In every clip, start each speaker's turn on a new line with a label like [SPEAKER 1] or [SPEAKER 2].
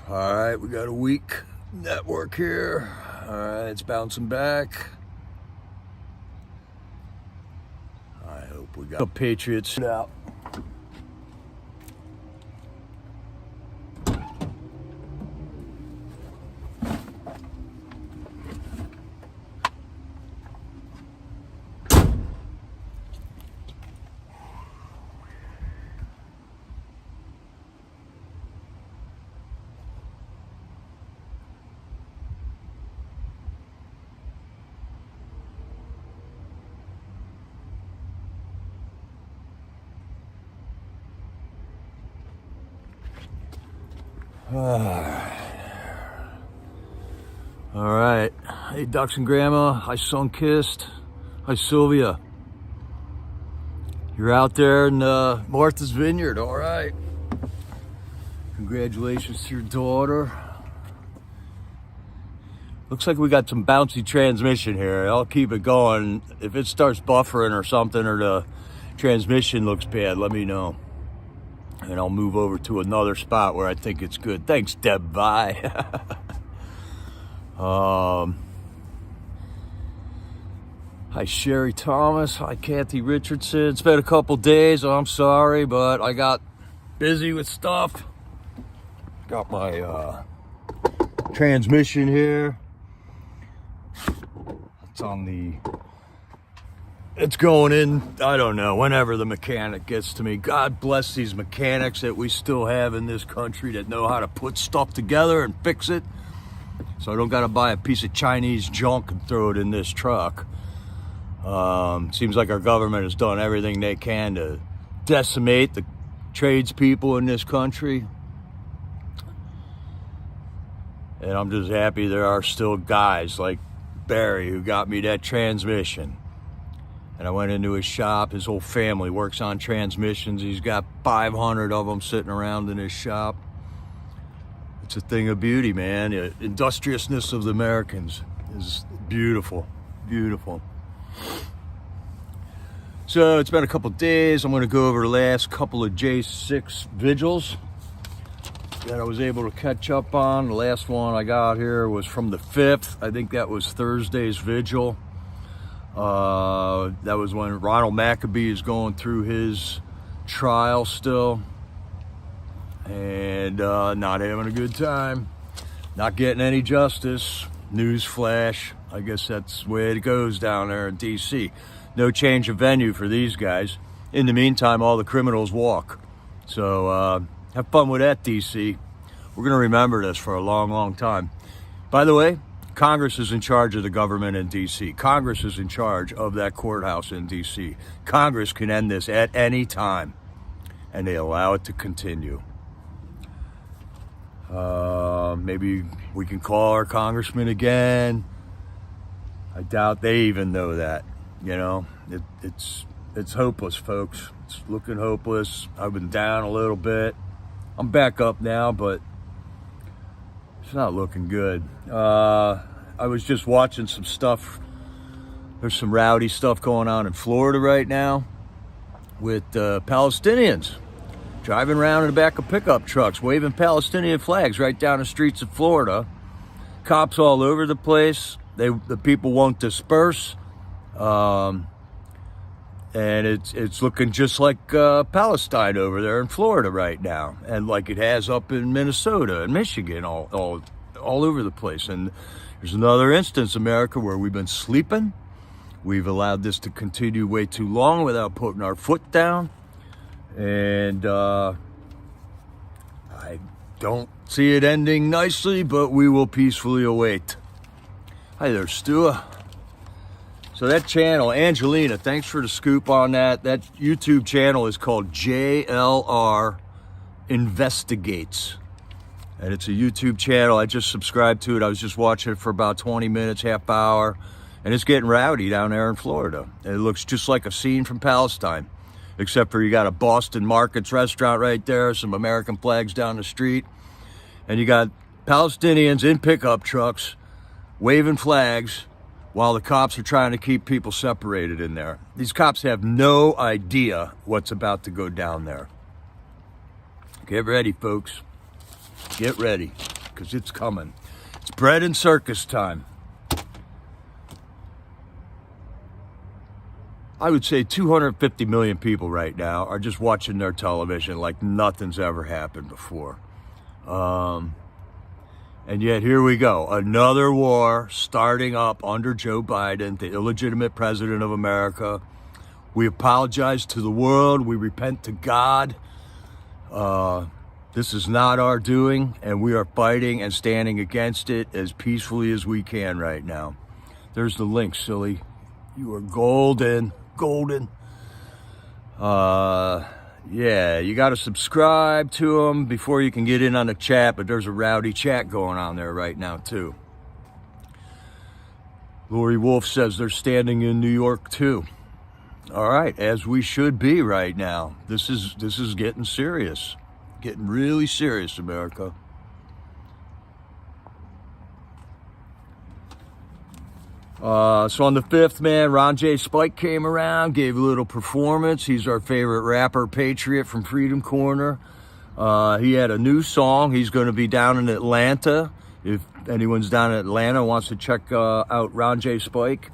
[SPEAKER 1] All right, we got a weak network here. All right, it's bouncing back. I hope we got the Patriots out. All right. Hey, Ducks and Grandma. Hi, Son Kissed. Hi, Sylvia. You're out there in Martha's Vineyard. All right. Congratulations to your daughter. Looks like we got some bouncy transmission here. I'll keep it going. If it starts buffering or something, or the transmission looks bad, let me know. And I'll move over to another spot where I think it's good. Thanks, Deb. Bye. Hi, Sherry Thomas. Hi, Kathy Richardson. It's been a couple days. I'm sorry, but I got busy with stuff. Got my transmission here. It's going in, I don't know, whenever the mechanic gets to me. God bless these mechanics that we still have in this country that know how to put stuff together and fix it. So I don't got to buy a piece of Chinese junk and throw it in this truck. Seems like our government has done everything they can to decimate the tradespeople in this country. And I'm just happy there are still guys like Barry who got me that transmission. And I went into his shop. His whole family works on transmissions. He's got 500 of them sitting around in his shop. It's a thing of beauty, man. The industriousness of the Americans is beautiful, beautiful. So it's been a couple days. I'm going to go over the last couple of J6 vigils that I was able to catch up on. The last one I got here was from the 5th. I think that was Thursday's vigil. That was when Ronald Maccabee is going through his trial still. And not having a good time. Not getting any justice. Newsflash. I guess that's the way it goes down there in D.C. No change of venue for these guys. In the meantime, all the criminals walk. So have fun with that, D.C. We're going to remember this for a long, long time. By the way, Congress is in charge of the government in D.C. Congress is in charge of that courthouse in D.C. Congress can end this at any time, and they allow it to continue. Maybe we can call our congressman again. I doubt they even know that. You know, it's hopeless, folks. It's looking hopeless. I've been down a little bit. I'm back up now, but it's not looking good. I was just watching some stuff. There's some rowdy stuff going on in Florida right now with Palestinians driving around in the back of pickup trucks, waving Palestinian flags right down the streets of Florida. Cops all over the place. The people won't disperse. And it's looking just like Palestine over there in Florida right now, and like it has up in Minnesota and Michigan, all over the place. And there's another instance, America, where we've been sleeping. We've allowed this to continue way too long without putting our foot down, and I don't see it ending nicely, but we will peacefully await. Hi there, Stua. So that channel, Angelina, thanks for the scoop on that. That YouTube channel is called JLR Investigates. And it's a YouTube channel. I just subscribed to it. I was just watching it for about 20 minutes, half hour. And it's getting rowdy down there in Florida. And it looks just like a scene from Palestine. Except for you got a Boston Markets restaurant right there, some American flags down the street. And you got Palestinians in pickup trucks waving flags while the cops are trying to keep people separated in there. These cops have no idea what's about to go down there. Get ready, folks. Get ready. because it's coming. It's bread and circus time. I would say 250 million people right now are just watching their television like nothing's ever happened before. And yet here we go. Another war starting up under Joe Biden, the illegitimate president of America. We apologize to the world. We repent to God. This is not our doing, and we are fighting and standing against it as peacefully as we can right now. There's the link, silly. You are golden. Golden. Yeah, you got to subscribe to them before you can get in on the chat, but there's a rowdy chat going on there right now too. Lori Wolf says they're standing in New York too. All right, as we should be right now. This is getting serious. Getting really serious, America. So on the 5th, man, Ron J. Spike came around, gave a little performance. He's our favorite rapper, Patriot from Freedom Corner. He had a new song. He's going to be down in Atlanta. If anyone's down in Atlanta wants to check out Ron J. Spike,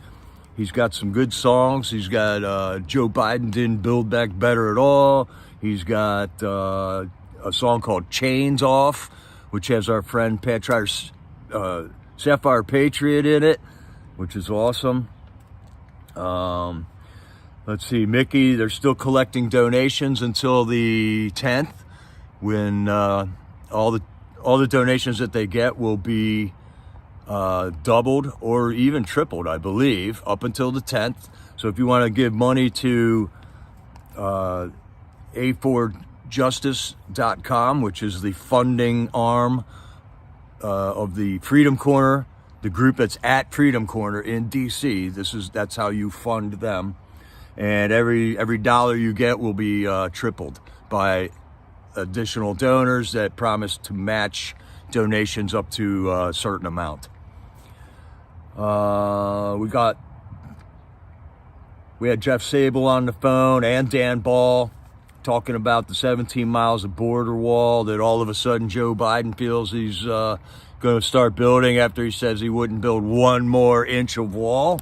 [SPEAKER 1] he's got some good songs. He's got Joe Biden Didn't Build Back Better at All. He's got a song called Chains Off, which has our friend Sapphire Patriot in it, which is awesome. Let's see, Mickey, they're still collecting donations until the 10th, when all the donations that they get will be doubled or even tripled, I believe, up until the 10th. So if you want to give money to A4Justice.com, which is the funding arm of the Freedom Corner, the group that's at Freedom Corner in DC, that's how you fund them. And every dollar you get will be tripled by additional donors that promise to match donations up to a certain amount. We had Jeff Sable on the phone and Dan Ball talking about the 17 miles of border wall that all of a sudden Joe Biden feels he's going to start building after he says he wouldn't build one more inch of wall.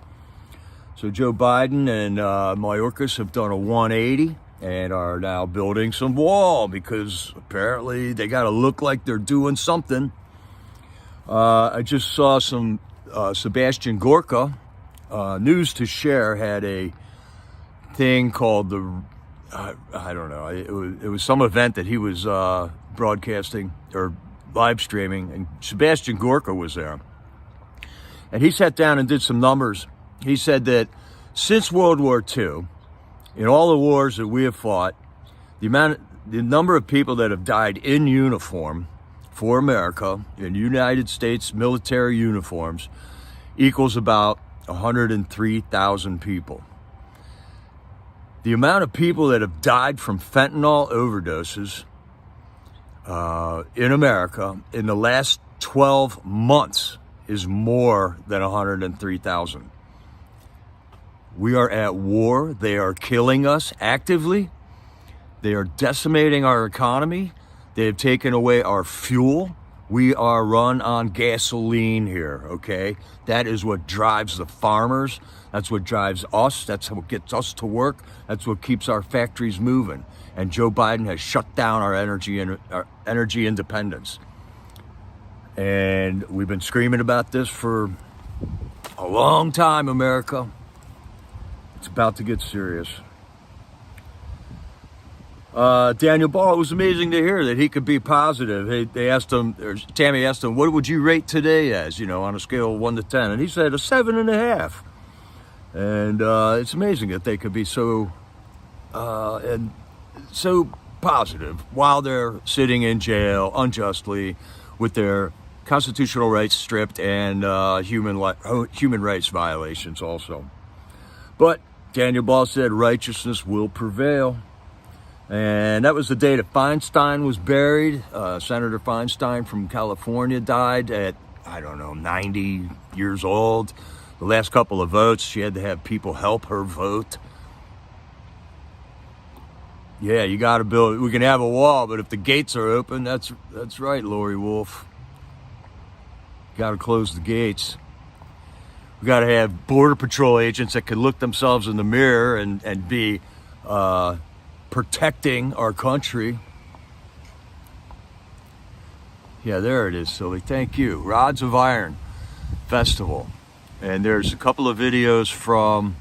[SPEAKER 1] So Joe Biden and Mayorkas have done a 180 and are now building some wall because apparently they got to look like they're doing something. I just saw some Sebastian Gorka, News to Share, had a thing called I don't know, it was some event that he was broadcasting or live streaming, and Sebastian Gorka was there. And he sat down and did some numbers. He said that since World War II, in all the wars that we have fought, the number of people that have died in uniform for America, in United States military uniforms, equals about 103,000 people. The amount of people that have died from fentanyl overdoses in America in the last 12 months is more than 103,000. We are at war. They are killing us actively. They are decimating our economy. They have taken away our fuel. We are run on gasoline here, okay? That is what drives the farmers. That's what drives us. That's what gets us to work. That's what keeps our factories moving. And Joe Biden has shut down our energy independence. And we've been screaming about this for a long time, America. It's about to get serious. Daniel Ball, it was amazing to hear that he could be positive. They asked him, or Tammy asked him, what would you rate today as, on a scale of 1 to 10? And he said a 7.5. And it's amazing that they could be so positive while they're sitting in jail unjustly with their constitutional rights stripped and human rights violations also. But Daniel Ball said righteousness will prevail. And that was the day that Feinstein was buried. Senator Feinstein from California died at, 90 years old. The last couple of votes, she had to have people help her vote. Yeah, you got to build. We can have a wall, but if the gates are open, that's right, Lori Wolf. Got to close the gates. We got to have Border Patrol agents that can look themselves in the mirror and be protecting our country. Yeah, there it is, Sylvie. Thank you. Rods of Iron Festival. And there's a couple of videos from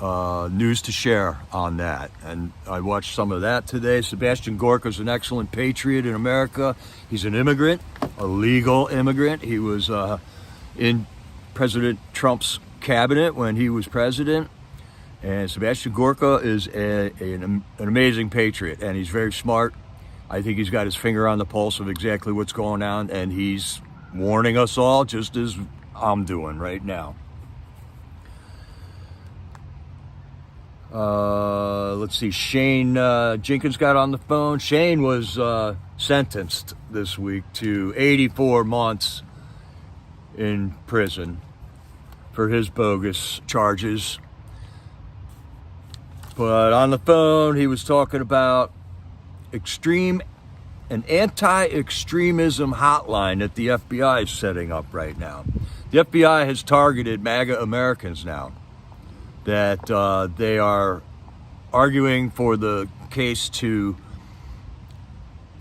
[SPEAKER 1] News to Share on that. And I watched some of that today. Sebastian Gorka's an excellent patriot in America. He's an immigrant, a legal immigrant. He was in President Trump's cabinet when he was president. And Sebastian Gorka is an amazing patriot, and he's very smart. I think he's got his finger on the pulse of exactly what's going on, and he's warning us all just as I'm doing right now. Let's see, Shane Jenkins got on the phone. Shane was sentenced this week to 84 months in prison for his bogus charges. But on the phone, he was talking about an anti-extremism hotline that the FBI is setting up right now. The FBI has targeted MAGA Americans now, that they are arguing for the case to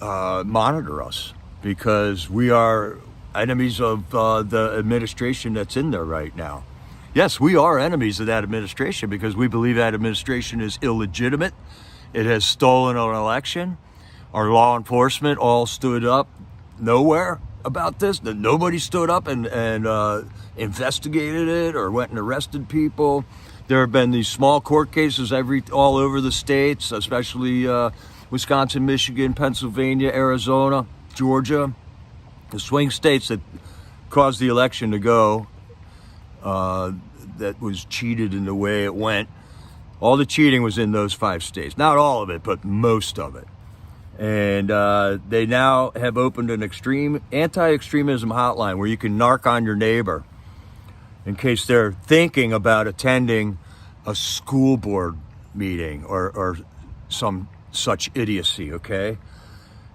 [SPEAKER 1] monitor us because we are enemies of the administration that's in there right now. Yes, we are enemies of that administration because we believe that administration is illegitimate. It has stolen an election. Our law enforcement all stood up nowhere about this. Nobody stood up and investigated it or went and arrested people. There have been these small court cases all over the states, especially Wisconsin, Michigan, Pennsylvania, Arizona, Georgia, the swing states that caused the election to go. That was cheated in the way it went. All the cheating was in those 5 states. Not all of it, but most of it. And they now have opened an anti-extremism hotline where you can narc on your neighbor in case they're thinking about attending a school board meeting or some such idiocy, okay?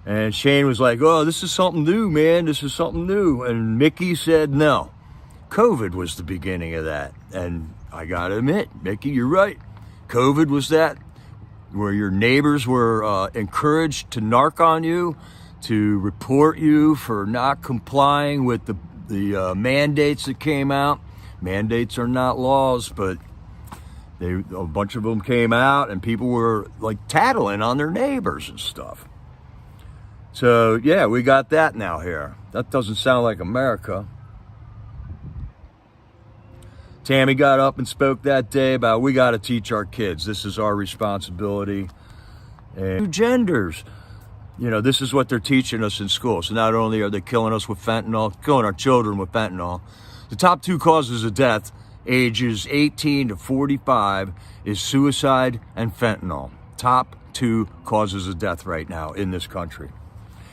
[SPEAKER 1] And Shane was like, oh, this is something new, man. This is something new. And Mickey said no. COVID was the beginning of that. And I got to admit, Mickey, you're right. COVID was that, where your neighbors were encouraged to narc on you, to report you for not complying with the mandates that came out. Mandates are not laws, but a bunch of them came out and people were like tattling on their neighbors and stuff. So yeah, we got that now here. That doesn't sound like America. Tammy got up and spoke that day about we got to teach our kids. This is our responsibility. And 2 genders. You know, this is what they're teaching us in school. So not only are they killing us with fentanyl, killing our children with fentanyl, the top 2 causes of death, ages 18 to 45, is suicide and fentanyl. Top 2 causes of death right now in this country.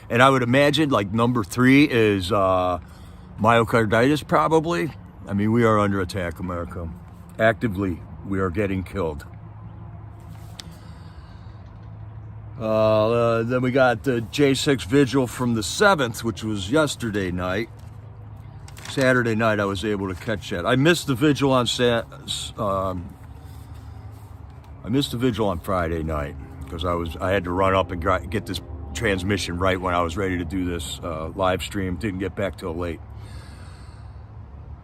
[SPEAKER 1] And I would imagine like number 3 is myocarditis probably. I mean, we are under attack, America. Actively, we are getting killed. Then we got the J6 vigil from the 7th, which was yesterday night. Saturday night, I was able to catch that. I missed the vigil on Friday night because I had to run up and get this transmission right when I was ready to do this live stream. Didn't get back till late.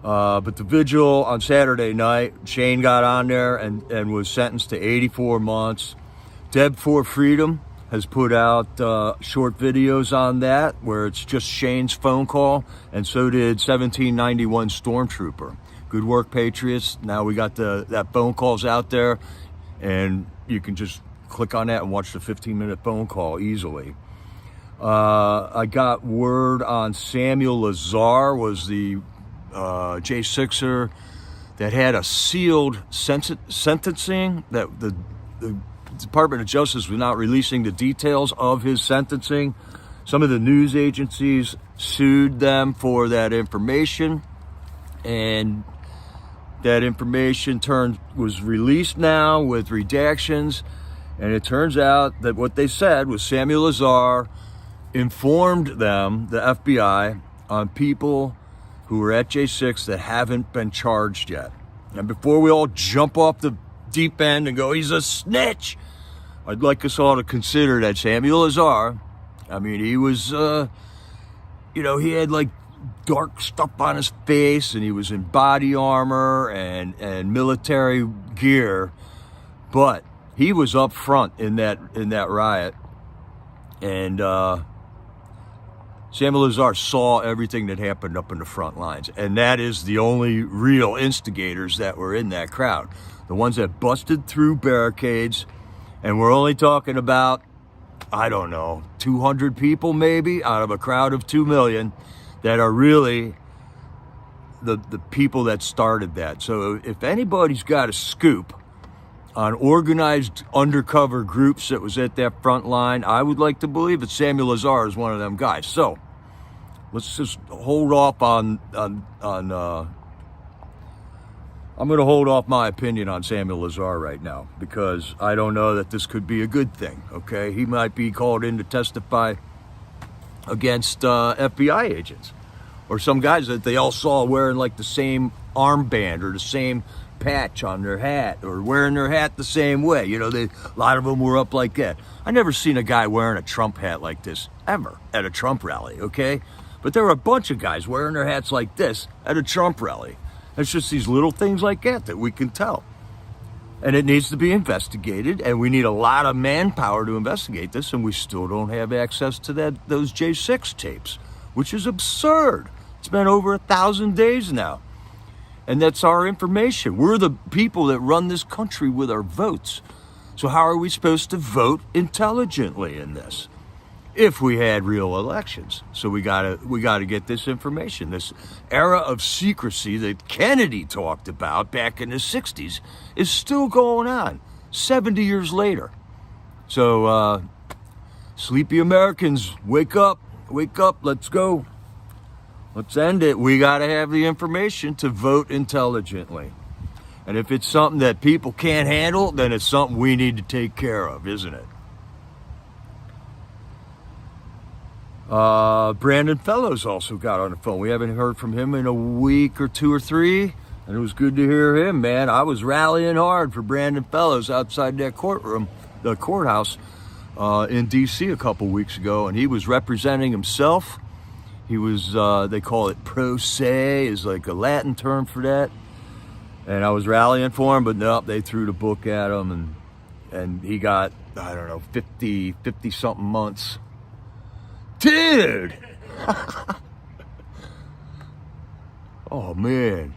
[SPEAKER 1] But the vigil on Saturday night, Shane got on there and was sentenced to 84 months. Deb for Freedom has put out short videos on that where it's just Shane's phone call, and so did 1791 Stormtrooper. Good work, Patriots. Now we got that phone calls out there, and you can just click on that and watch the 15-minute phone call easily. I got word on Samuel Lazar was the J6er that had a sealed sentencing, that the Department of Justice was not releasing the details of his sentencing. Some of the news agencies sued them for that information, and that information was released now with redactions, and it turns out that what they said was Samuel Lazar informed them, the FBI, on people who are at J6 that haven't been charged yet. And before we all jump off the deep end and go, he's a snitch, I'd like us all to consider that Samuel Lazar, I mean, he was, he had like dark stuff on his face, and he was in body armor and military gear, but he was up front in that riot, and Samuel Lazar saw everything that happened up in the front lines, and that is the only real instigators that were in that crowd, the ones that busted through barricades. And we're only talking about, I don't know, 200 people maybe out of a crowd of 2 million that are really the people that started that. So if anybody's got a scoop on organized undercover groups that was at that front line, I would like to believe that Samuel Lazar is one of them guys. So let's just hold off on I'm going to hold off my opinion on Samuel Lazar right now, because I don't know that this could be a good thing, okay? He might be called in to testify against FBI agents or some guys that they all saw wearing like the same armband or the same patch on their hat or wearing their hat the same way. You know, a lot of them were up like that. I never seen a guy wearing a Trump hat like this ever at a Trump rally, okay? But there were a bunch of guys wearing their hats like this at a Trump rally. It's just these little things like that we can tell. And it needs to be investigated, and we need a lot of manpower to investigate this, and we still don't have access to those J6 tapes, which is absurd. It's been over 1,000 days now. And that's our information. We're the people that run this country with our votes. So how are we supposed to vote intelligently in this if we had real elections? So we gotta get this information. This era of secrecy that Kennedy talked about back in the 60s is still going on 70 years later. So sleepy Americans, wake up, let's go. Let's end it. We gotta have the information to vote intelligently. And if it's something that people can't handle, then it's something we need to take care of, isn't it? Brandon Fellows also got on the phone. We haven't heard from him in a week or 2 or 3, and it was good to hear him, man. I was rallying hard for Brandon Fellows outside that courtroom, the courthouse in D.C. a couple weeks ago, and he was representing himself. He was, they call it pro se, is like a Latin term for that. And I was rallying for him, but nope, they threw the book at him, and he got, I don't know, 50 something months. Dude! Oh, man.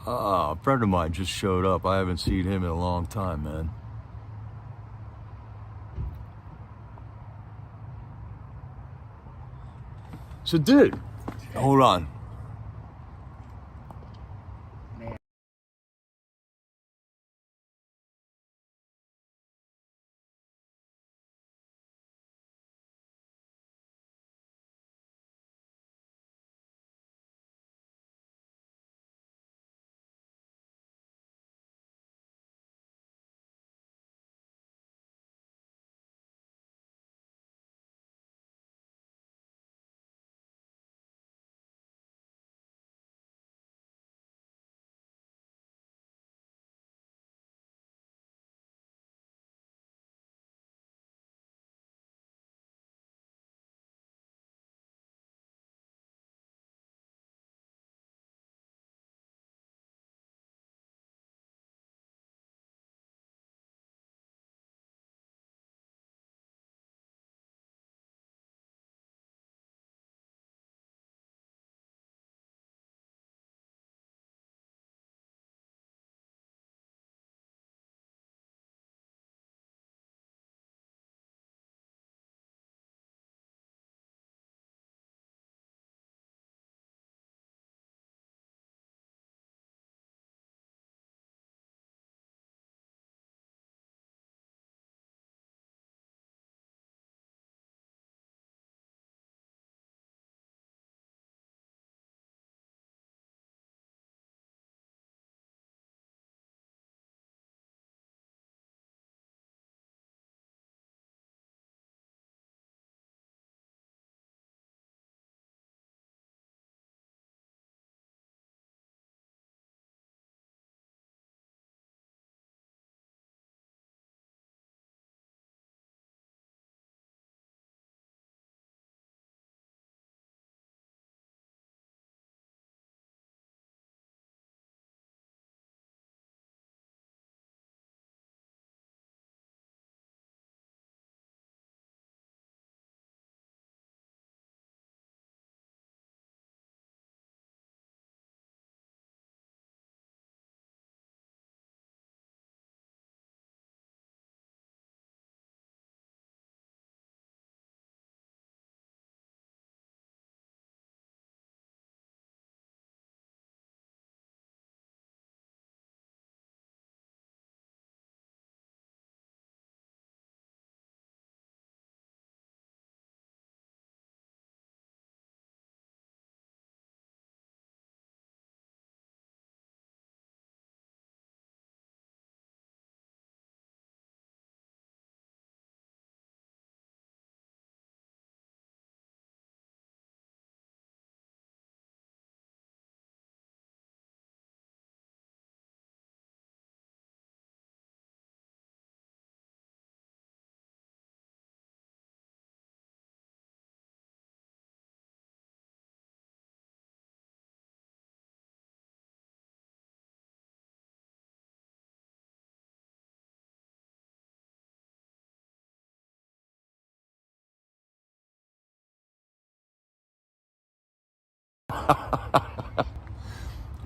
[SPEAKER 1] A friend of mine just showed up. I haven't seen him in a long time, man. So, dude, hold on.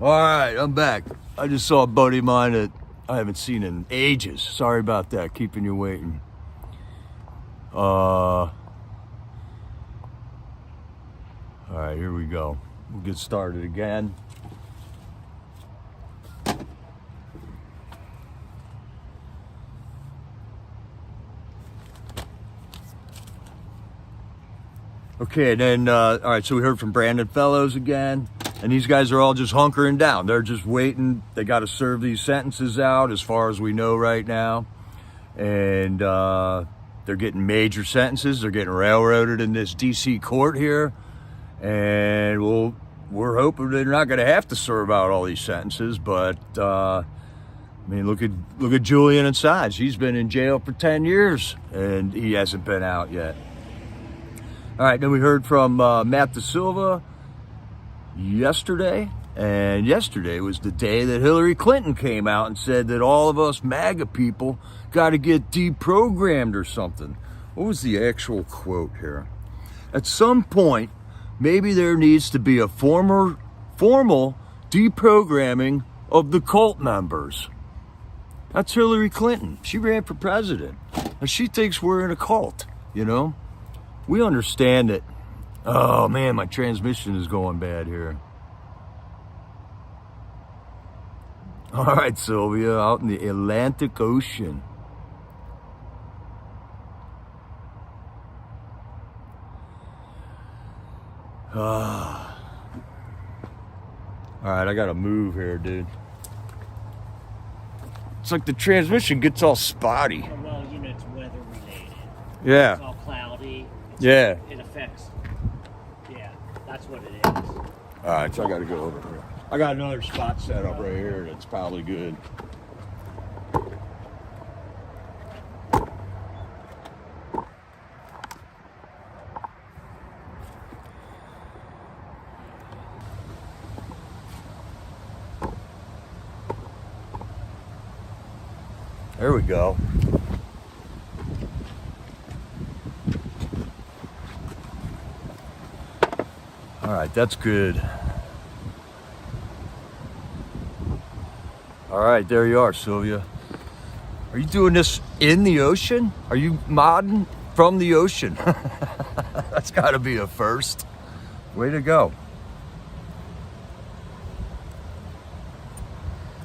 [SPEAKER 1] All right, I'm back. I just saw a buddy of mine that I haven't seen in ages. Sorry about that, keeping you waiting. All right, here we go. We'll get started again. Okay, then, all right, so we heard from Brandon Fellows again, and these guys are all just hunkering down. They're just waiting. They got to serve these sentences out as far as we know right now. And they're getting major sentences. They're getting railroaded in this D.C. court here. And we're hoping they're not going to have to serve out all these sentences. But, I mean, look at Julian Assange. He's been in jail for 10 years, and he hasn't been out yet. All right, then we heard from Matt Da Silva yesterday, and yesterday was the day that Hillary Clinton came out and said that all of us MAGA people got to get deprogrammed or something. What was the actual quote here? At some point, maybe there needs to be a formal deprogramming of the cult members. That's Hillary Clinton. She ran for president, and she thinks we're in a cult, you know? We understand it. Oh man, my transmission is going bad here. All right, Sylvia, out in the Atlantic Ocean. All right, I gotta move here, dude. It's like the transmission gets all spotty.
[SPEAKER 2] Well, you know, it's weather related.
[SPEAKER 1] Yeah.
[SPEAKER 2] It's all cloudy.
[SPEAKER 1] Yeah.
[SPEAKER 2] It affects. Yeah, that's what it is.
[SPEAKER 1] All right, so I gotta go over here. I got another spot set up right here that's probably good. There we go. All right, that's good. All right, there you are, Sylvia. Are you doing this in the ocean? Are you modding from the ocean? That's got to be a first. Way to go.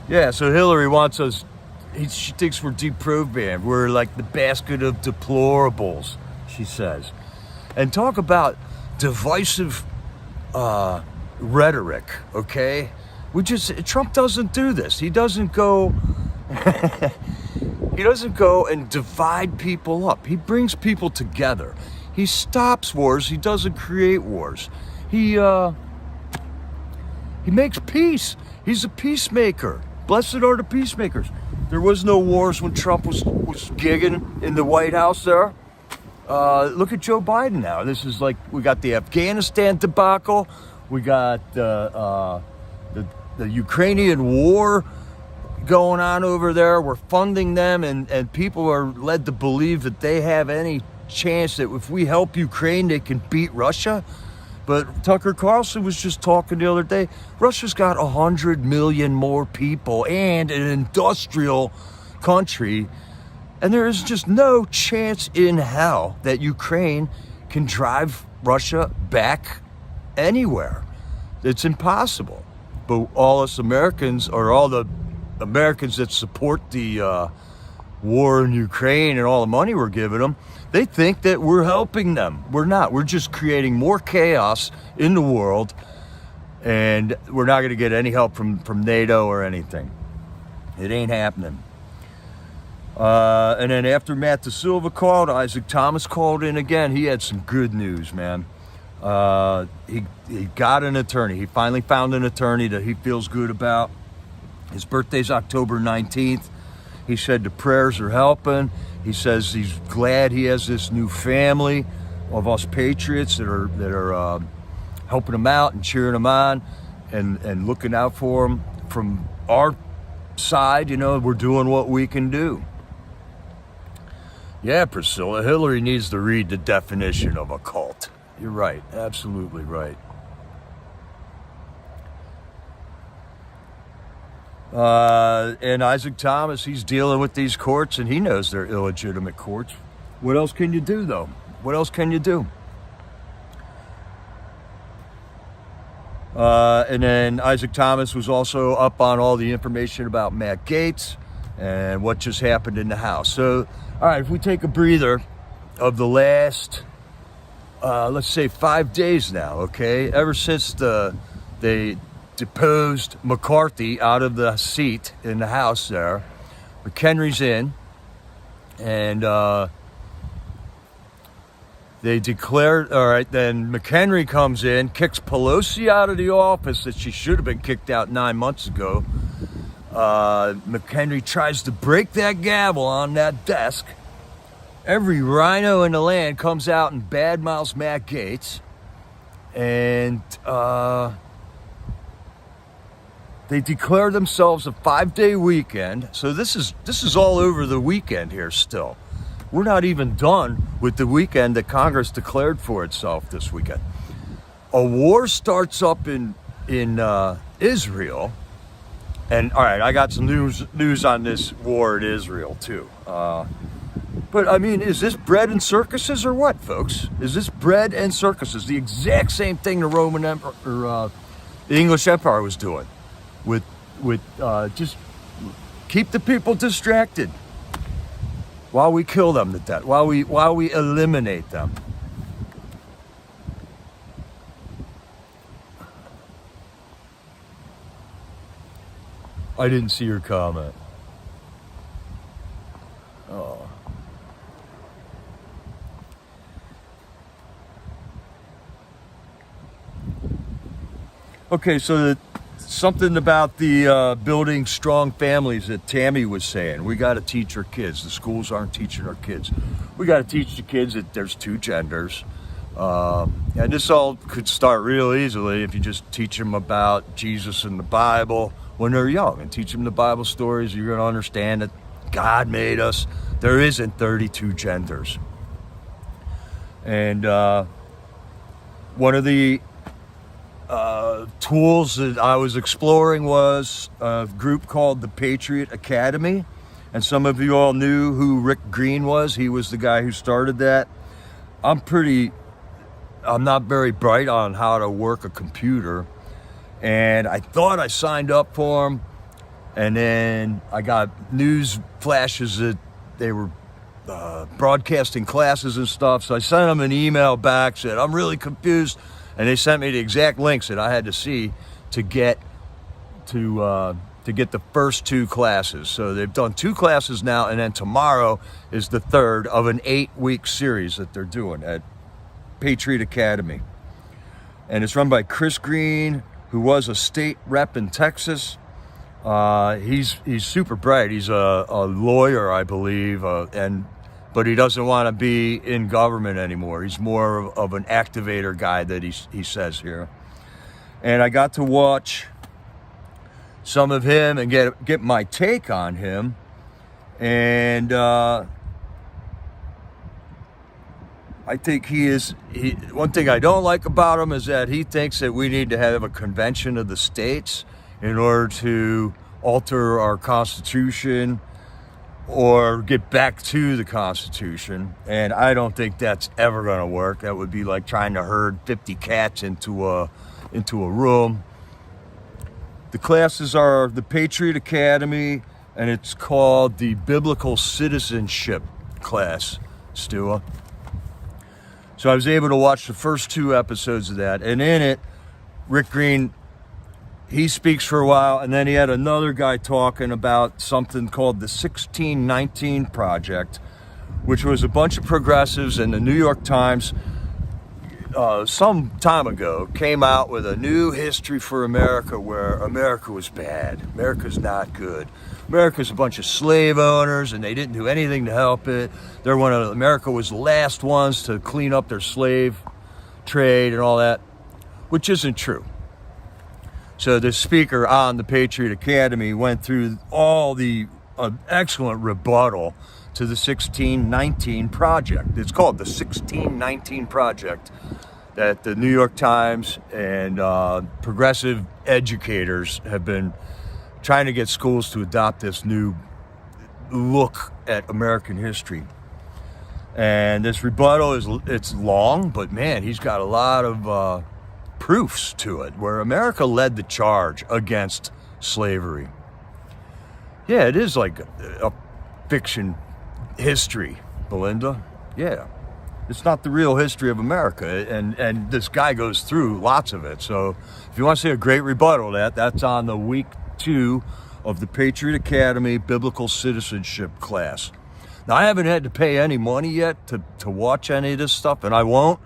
[SPEAKER 1] Yeah, so Hillary wants us, she thinks we're deprogrammed. We're like the basket of deplorables, she says. And talk about divisive rhetoric, okay? Trump doesn't do this. He doesn't go and divide people up. He brings people together. He stops wars. He doesn't create wars. He makes peace. He's a peacemaker. Blessed are the peacemakers. There was no wars when Trump was gigging in the White House there. Look at Joe Biden now. This is like, we got the Afghanistan debacle. We got the Ukrainian war going on over there. We're funding them, and people are led to believe that they have any chance that if we help Ukraine, they can beat Russia. But Tucker Carlson was just talking the other day. Russia's got 100 million more people and an industrial country. And there is just no chance in hell that Ukraine can drive Russia back anywhere. It's impossible. But all us Americans, or all the Americans that support the war in Ukraine and all the money we're giving them, they think that we're helping them. We're not. We're just creating more chaos in the world, and we're not going to get any help from NATO or anything. It ain't happening. And then after Matt Da Silva called, Isaac Thomas called in again. He had some good news, man. He got an attorney. He finally found an attorney that he feels good about. His birthday's October 19th. He said the prayers are helping. He says he's glad he has this new family of us patriots that are helping him out and cheering him on and looking out for him. From our side, you know, we're doing what we can do. Yeah, Priscilla, Hillary needs to read the definition of a cult. You're right, absolutely right. And Isaac Thomas, he's dealing with these courts, and he knows they're illegitimate courts. What else can you do, though? What else can you do? And then Isaac Thomas was also up on all the information about Matt Gaetz and what just happened in the House. So, all right, if we take a breather of the last, let's say 5 days now, okay? Ever since they deposed McCarthy out of the seat in the House there, McHenry's in, and they declared, all right, then McHenry comes in, kicks Pelosi out of the office that she should have been kicked out 9 months ago. McHenry tries to break that gavel on that desk. Every rhino in the land comes out and badmouths Matt Gaetz. And they declare themselves a 5-day weekend. So this is all over the weekend here still. We're not even done with the weekend that Congress declared for itself this weekend. A war starts up in Israel. And all right, I got some news on this war in Israel too. But I mean, is this bread and circuses or what, folks? Is this bread and circuses? The exact same thing the Roman Empire or the English Empire was doing, with just keep the people distracted while we kill them to death, while we eliminate them. I didn't see your comment. Oh. Okay, so something about the building strong families that Tammy was saying. We got to teach our kids. The schools aren't teaching our kids. We got to teach the kids that there's two genders. And this all could start real easily if you just teach them about Jesus and the Bible when they're young, and teach them the Bible stories. You're going to understand that God made us. There isn't 32 genders. And one of the tools that I was exploring was a group called the Patriot Academy. And some of you all knew who Rick Green was. He was the guy who started that. I'm not very bright on how to work a computer. And I thought I signed up for them, and then I got news flashes that they were broadcasting classes and stuff. So I sent them an email back, said, I'm really confused. And they sent me the exact links that I had to see to get the first 2 classes. So they've done 2 classes now, and then tomorrow is the 3rd of an 8-week series that they're doing at Patriot Academy. And it's run by Chris Green, who was a state rep in Texas. He's super bright. He's a lawyer, I believe, but he doesn't want to be in government anymore. He's more of an activator guy that he says here. And I got to watch some of him and get my take on him. And I think one thing I don't like about him is that he thinks that we need to have a convention of the states in order to alter our Constitution or get back to the Constitution. And I don't think that's ever going to work. That would be like trying to herd 50 cats into a room. The classes are the Patriot Academy, and it's called the Biblical Citizenship class, Stu. So I was able to watch the first 2 episodes of that. And in it, Rick Green, he speaks for a while, and then he had another guy talking about something called the 1619 Project, which was a bunch of progressives, and the New York Times some time ago came out with a new history for America where America was bad. America's not good. America's a bunch of slave owners, and they didn't do anything to help it. America was the last ones to clean up their slave trade and all that, which isn't true. So the speaker on the Patriot Academy went through all the excellent rebuttal to the 1619 Project. It's called the 1619 Project, that the New York Times and progressive educators have been trying to get schools to adopt this new look at American history. And this rebuttal it's long, but man, he's got a lot of proofs to it, where America led the charge against slavery. Yeah, it is like a fiction history, Belinda. Yeah. It's not the real history of America, and this guy goes through lots of it. So if you want to see a great rebuttal of that's on the week 2 of the Patriot Academy Biblical Citizenship class. Now, I haven't had to pay any money yet to watch any of this stuff, and I won't,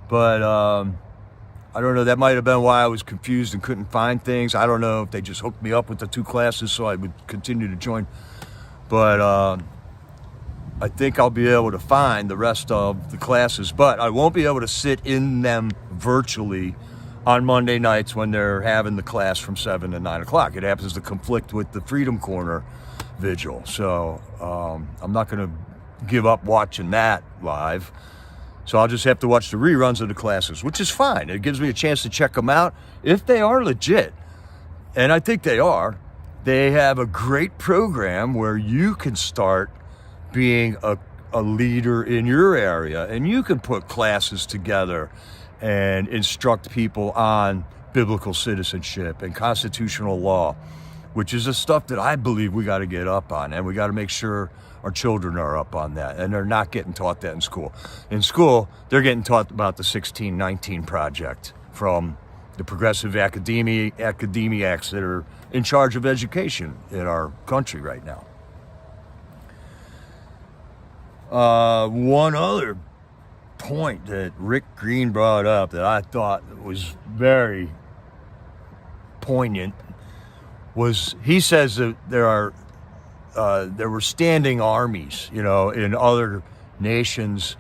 [SPEAKER 1] but I don't know, that might have been why I was confused and couldn't find things. I don't know if they just hooked me up with the 2 classes so I would continue to join, but I think I'll be able to find the rest of the classes, but I won't be able to sit in them virtually on Monday nights when they're having the class from 7 to 9 o'clock. It happens to conflict with the Freedom Corner vigil. So I'm not going to give up watching that live. So I'll just have to watch the reruns of the classes, which is fine. It gives me a chance to check them out. If they are legit, and I think they are, they have a great program where you can start being a leader in your area, and you can put classes together and instruct people on biblical citizenship and constitutional law, which is the stuff that I believe we got to get up on, and we got to make sure our children are up on that, and they're not getting taught that in school. In school, they're getting taught about the 1619 Project from the progressive academics that are in charge of education in our country right now. One other point that Rick Green brought up that I thought was very poignant was, he says that there were standing armies, in other nations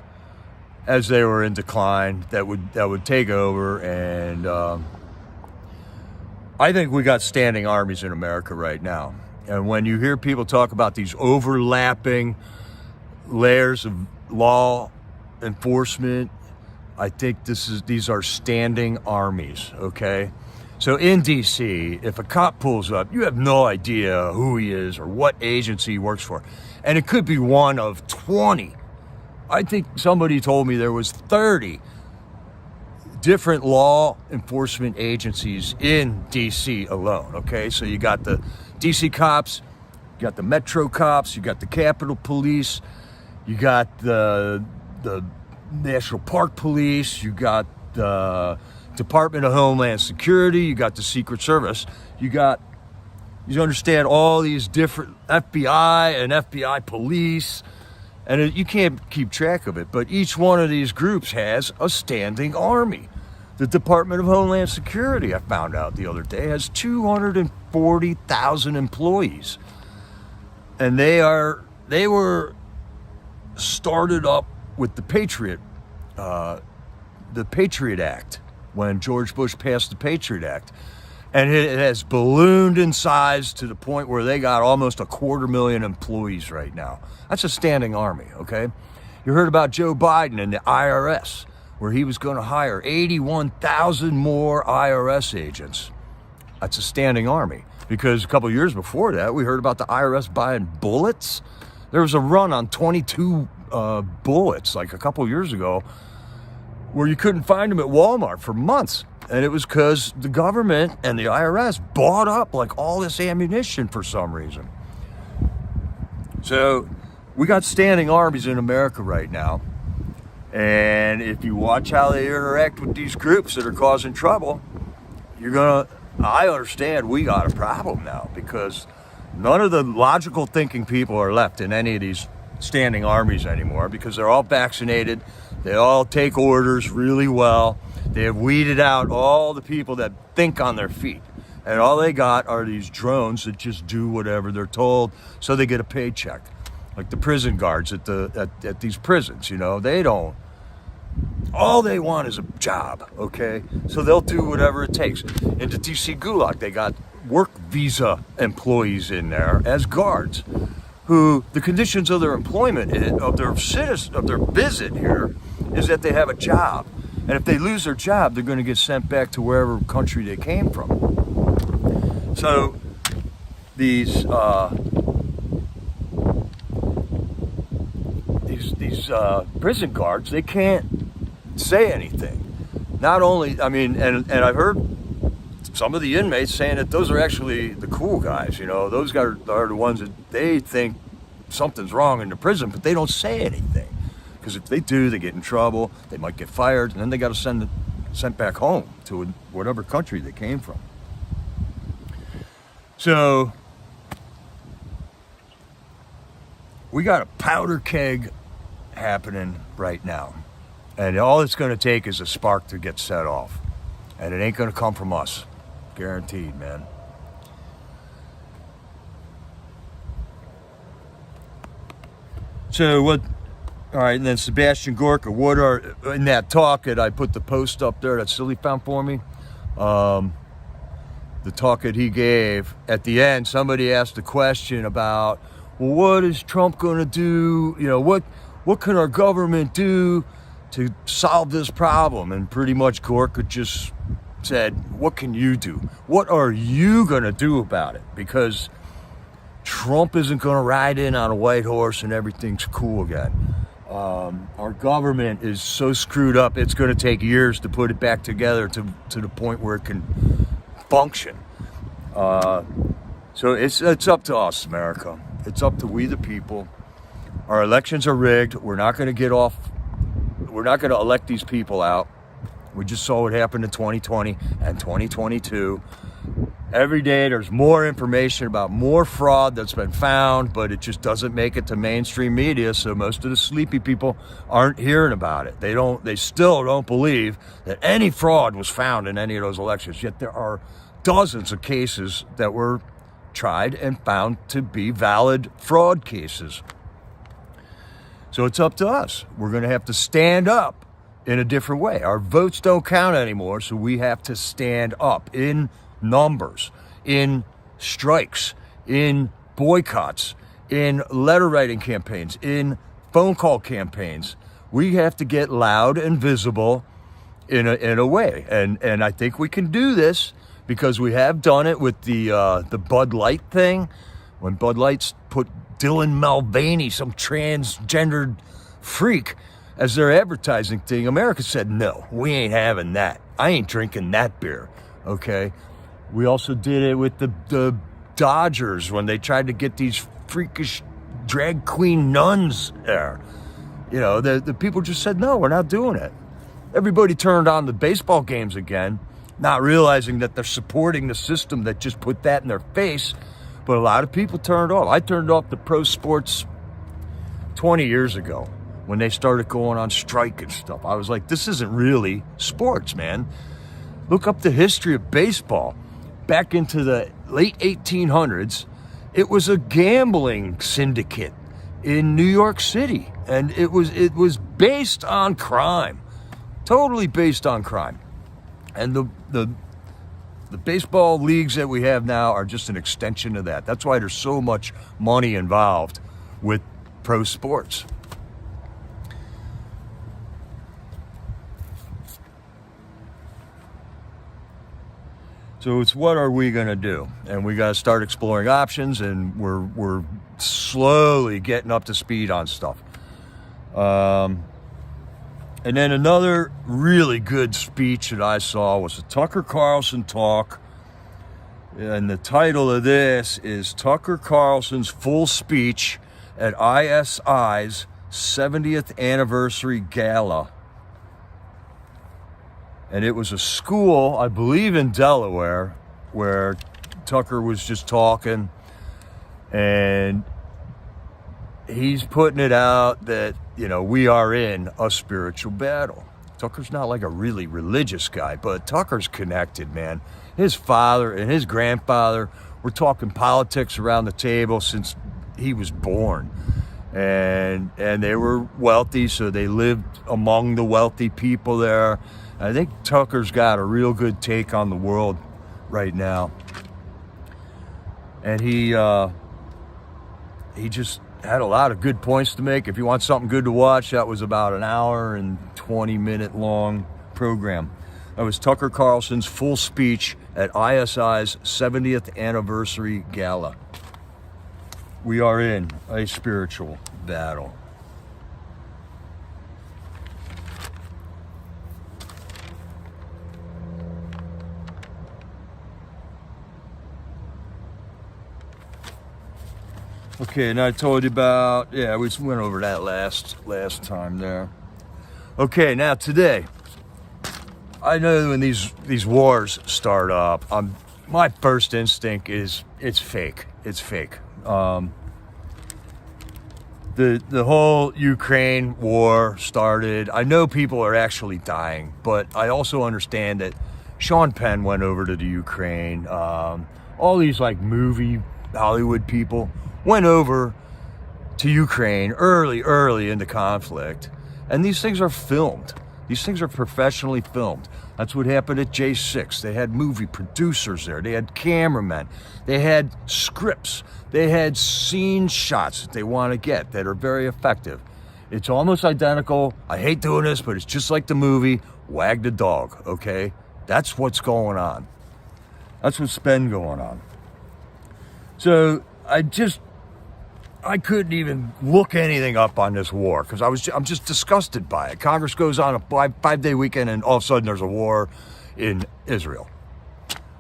[SPEAKER 1] as they were in decline that would take over, and I think we got standing armies in America right now. And when you hear people talk about these overlapping layers of law enforcement, I think these are standing armies, okay? So in DC, if a cop pulls up, you have no idea who he is or what agency he works for. And it could be one of 20. I think somebody told me there was 30 different law enforcement agencies in DC alone, okay? So you got the DC cops, you got the Metro cops, you got the Capitol Police, you got the National Park Police, you got the Department of Homeland Security, you got the Secret Service, you understand all these different FBI and FBI police, and you can't keep track of it, but each one of these groups has a standing army. The Department of Homeland Security, I found out the other day, has 240,000 employees, and they were started up with the Patriot Act, when George Bush passed the Patriot Act. And it has ballooned in size to the point where they got almost 250,000 employees right now. That's a standing army, okay? You heard about Joe Biden and the IRS, where he was going to hire 81,000 more IRS agents. That's a standing army. Because a couple of years before that, we heard about the IRS buying bullets. There was a run on 22 bullets like a couple of years ago where you couldn't find them at Walmart for months. And it was because the government and the IRS bought up like all this ammunition for some reason. So we got standing armies in America right now. And if you watch how they interact with these groups that are causing trouble, I understand we got a problem now, because none of the logical thinking people are left in any of these standing armies anymore, because they're all vaccinated. They all take orders really well. They have weeded out all the people that think on their feet. And all they got are these drones that just do whatever they're told, so they get a paycheck. Like the prison guards at these prisons, they don't. All they want is a job, okay? So they'll do whatever it takes. In the DC Gulag, they got work visa employees in there as guards, who the conditions of their employment, of their visit here, is that they have a job. And if they lose their job, they're going to get sent back to wherever country they came from. So these prison guards, they can't say anything. Not only, I mean, and I've heard some of the inmates saying that those are actually the cool guys, you know, those guys are the ones that they think something's wrong in the prison, but they don't say anything. Because if they do, they get in trouble, they might get fired, and then they got to sent back home to whatever country they came from. So, we got a powder keg happening right now. And all it's going to take is a spark to get set off. And it ain't going to come from us. Guaranteed, man. So what, all right, and then Sebastian Gorka, what are, in that talk that I put the post up there that Silly found for me, the talk that he gave, at the end, somebody asked a question about, well, what is Trump going to do? You know, what can our government do to solve this problem? And pretty much Gorka just said, what can you do? What are you going to do about it? Because Trump isn't going to ride in on a white horse and everything's cool again. Our government is so screwed up, it's going to take years to put it back together to the point where it can function. So it's up to us, America. It's up to we the people. Our elections are rigged. We're not going to elect these people out. We just saw what happened in 2020 and 2022. Every day there's more information about more fraud that's been found, but it just doesn't make it to mainstream media, so most of the sleepy people aren't hearing about it. They still don't believe that any fraud was found in any of those elections, yet there are dozens of cases that were tried and found to be valid fraud cases. So it's up to us. We're going to have to stand up in a different way. Our votes don't count anymore, so we have to stand up in numbers, in strikes, in boycotts, in letter writing campaigns, in phone call campaigns. We have to get loud and visible in a way. And I think we can do this because we have done it with the Bud Light thing. When Bud Light's put Dylan Mulvaney, some transgendered freak, as their advertising thing, America said, no, we ain't having that. I ain't drinking that beer, okay? We also did it with the Dodgers when they tried to get these freakish drag queen nuns there. You know, the people just said, no, we're not doing it. Everybody turned on the baseball games again, not realizing that they're supporting the system that just put that in their face. But a lot of people turned off. I turned off the pro sports 20 years ago when they started going on strike and stuff. I was like, this isn't really sports, man. Look up the history of baseball. Back into the late 1800s, it was a gambling syndicate in New York City. And it was based on crime. Totally based on crime. And the baseball leagues that we have now are just an extension of that. That's why there's so much money involved with pro sports. So it's what are we going to do? And we got to start exploring options, and we're slowly getting up to speed on stuff. And then another really good speech that I saw was a Tucker Carlson talk. And the title of this is Tucker Carlson's full speech at ISI's 70th anniversary gala. And it was a school, I believe in Delaware, where Tucker was just talking. And he's putting it out that, you know, we are in a spiritual battle. Tucker's not like a really religious guy, but Tucker's connected, man. His father and his grandfather were talking politics around the table since he was born. And they were wealthy, so they lived among the wealthy people there. I think Tucker's got a real good take on the world right now. And he just had a lot of good points to make. If you want something good to watch, that was about an hour and 20-minute long program. That was Tucker Carlson's full speech at ISI's 70th anniversary gala. We are in a spiritual battle. Okay, and I told you about, yeah, we went over that last time there. Okay, now today, I know when these wars start up, my first instinct is it's fake. It's fake. The whole Ukraine war started. I know people are actually dying, but I also understand that Sean Penn went over to the Ukraine. All these like movie Hollywood people went over to Ukraine early in the conflict, and these things are filmed. These things are professionally filmed. That's what happened at J6. They had movie producers there. They had cameramen. They had scripts. They had scene shots that they want to get that are very effective. It's almost identical. I hate doing this, but it's just like the movie Wag the Dog, okay? That's what's going on. That's what's been going on. So I couldn't even look anything up on this war because I'm just disgusted by it. Congress goes on a five-day weekend and all of a sudden there's a war in Israel.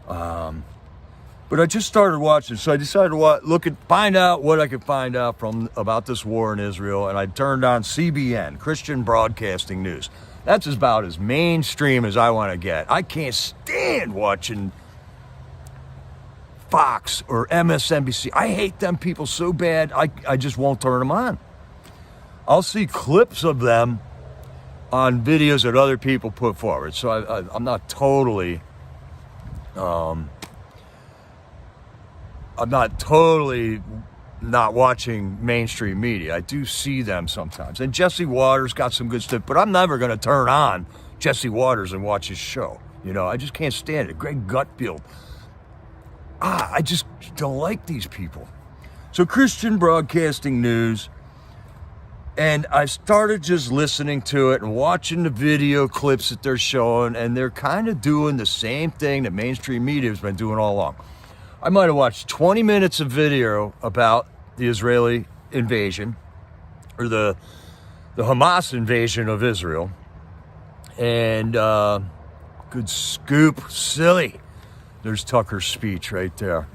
[SPEAKER 1] But I just started watching, so I decided to find out what I could find out about this war in Israel, and I turned on CBN, Christian Broadcasting News. That's about as mainstream as I want to get. I can't stand watching Fox or MSNBC. I hate them people so bad, I just won't turn them on. I'll see clips of them on videos that other people put forward. So I'm not totally not watching mainstream media. I do see them sometimes. And Jesse Waters got some good stuff, but I'm never going to turn on Jesse Waters and watch his show. You know, I just can't stand it. Greg Gutfield. I just don't like these people. So Christian Broadcasting News, and I started just listening to it and watching the video clips that they're showing, and they're kind of doing the same thing that mainstream media has been doing all along. I might have watched 20 minutes of video about the Israeli invasion, or the Hamas invasion of Israel, and good scoop, silly. There's Tucker's speech right there.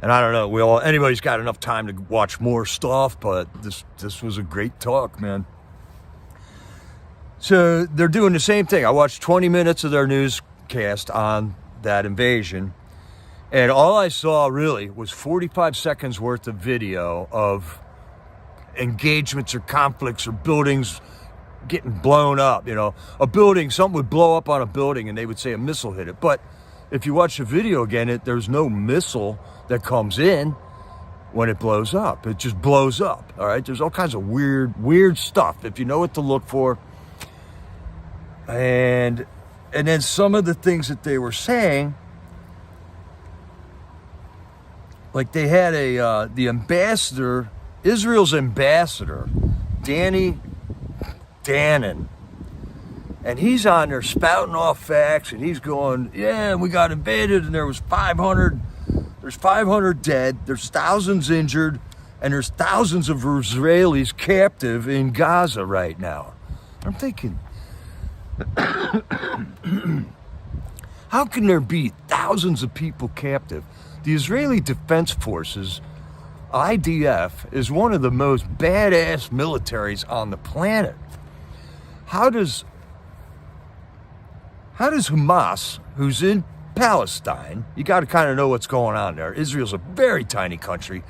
[SPEAKER 1] And I don't know, anybody's got enough time to watch more stuff, but this was a great talk, man. So they're doing the same thing. I watched 20 minutes of their newscast on that invasion, and all I saw really was 45 seconds worth of video of engagements or conflicts or buildings getting blown up. You know, something would blow up on a building and they would say a missile hit it. But if you watch the video again, there's no missile that comes in when it blows up. It just blows up, all right? There's all kinds of weird stuff if you know what to look for. And then some of the things that they were saying, like they had the ambassador, Israel's ambassador, Danny Danon, and he's on there spouting off facts, and he's going, yeah, we got invaded, and there's 500 dead, there's thousands injured, and there's thousands of Israelis captive in Gaza right now. I'm thinking, how can there be thousands of people captive? The Israeli Defense Forces, IDF, is one of the most badass militaries on the planet. How does Hamas, who's in Palestine, you got to kind of know what's going on there. Israel's a very tiny country.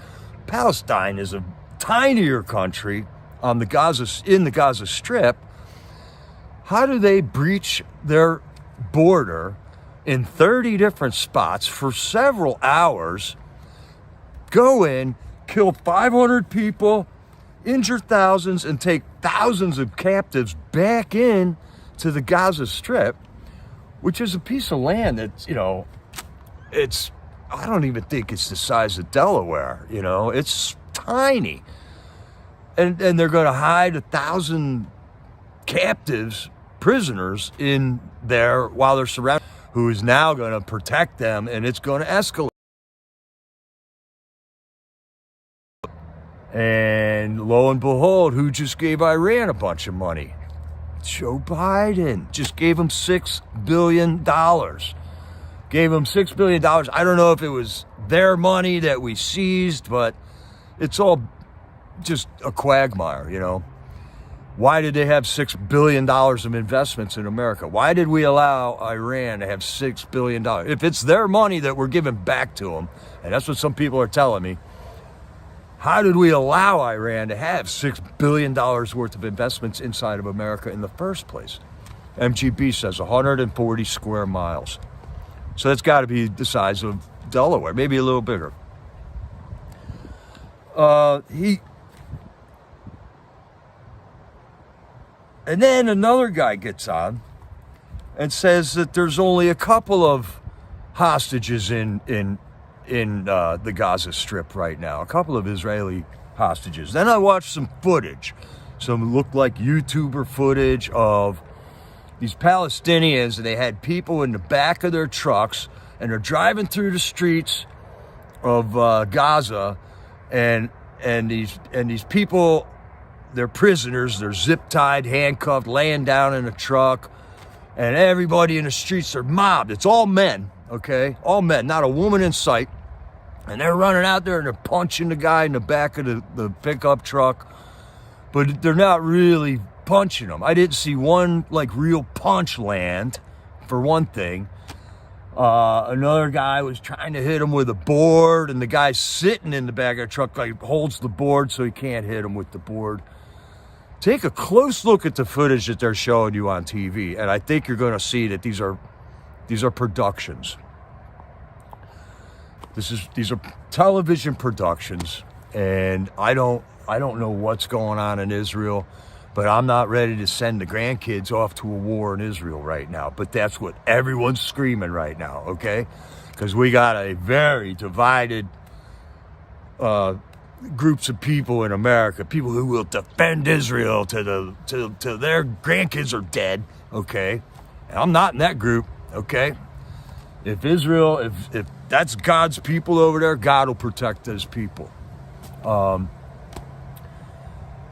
[SPEAKER 1] Palestine is a tinier country in the Gaza Strip. How do they breach their border in 30 different spots for several hours, go in, kill 500 people, injure thousands, and take thousands of captives back in to the Gaza Strip, which is a piece of land that's, I don't even think it's the size of Delaware, it's tiny. And they're going to hide 1,000 captives prisoners in there while they're surrounded, who is now going to protect them, and it's going to escalate. And lo and behold, who just gave Iran a bunch of money? Joe Biden just gave them $6 billion. Gave them $6 billion. I don't know if it was their money that we seized, but it's all just a quagmire, you know. Why did they have $6 billion of investments in America? Why did we allow Iran to have $6 billion? If it's their money that we're giving back to them, and that's what some people are telling me, how did we allow Iran to have $6 billion worth of investments inside of America in the first place? MGB says 140 square miles. So that's got to be the size of Delaware, maybe a little bigger. And then another guy gets on and says that there's only a couple of hostages in the Gaza Strip right now, a couple of Israeli hostages. Then I watched some footage, some looked like YouTuber footage of these Palestinians, and they had people in the back of their trucks, and they're driving through the streets of Gaza, and these people, they're prisoners, they're zip-tied, handcuffed, laying down in a truck, and everybody in the streets are mobbed. It's all men, okay? All men, not a woman in sight. And they're running out there and they're punching the guy in the back of the pickup truck, but they're not really punching him. I didn't see one like real punch land, for one thing. Another guy was trying to hit him with a board, and the guy sitting in the back of the truck like holds the board so he can't hit him with the board. Take a close look at the footage that they're showing you on TV, and I think you're going to see that these are productions. These are television productions, and I don't know what's going on in Israel, but I'm not ready to send the grandkids off to a war in Israel right now. But that's what everyone's screaming right now, okay? Because we got a very divided groups of people in America, people who will defend Israel till their grandkids are dead, okay? And I'm not in that group, okay? If Israel, if that's God's people over there, God will protect those people. And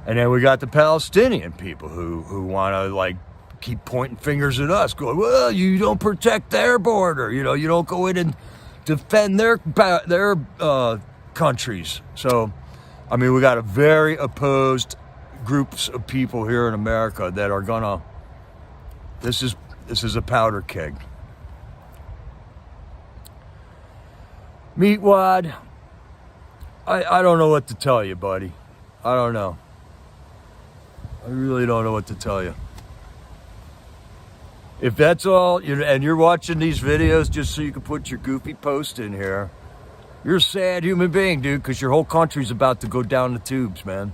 [SPEAKER 1] then we got the Palestinian people who want to like keep pointing fingers at us, going, well, you don't protect their border, you know, you don't go in and defend their countries. So, I mean, we got a very opposed groups of people here in America that are gonna. This is a powder keg. Meatwad, I don't know what to tell you, buddy. I don't know. I really don't know what to tell you. If that's all, and you're watching these videos just so you can put your goofy post in here, you're a sad human being, dude, because your whole country's about to go down the tubes, man.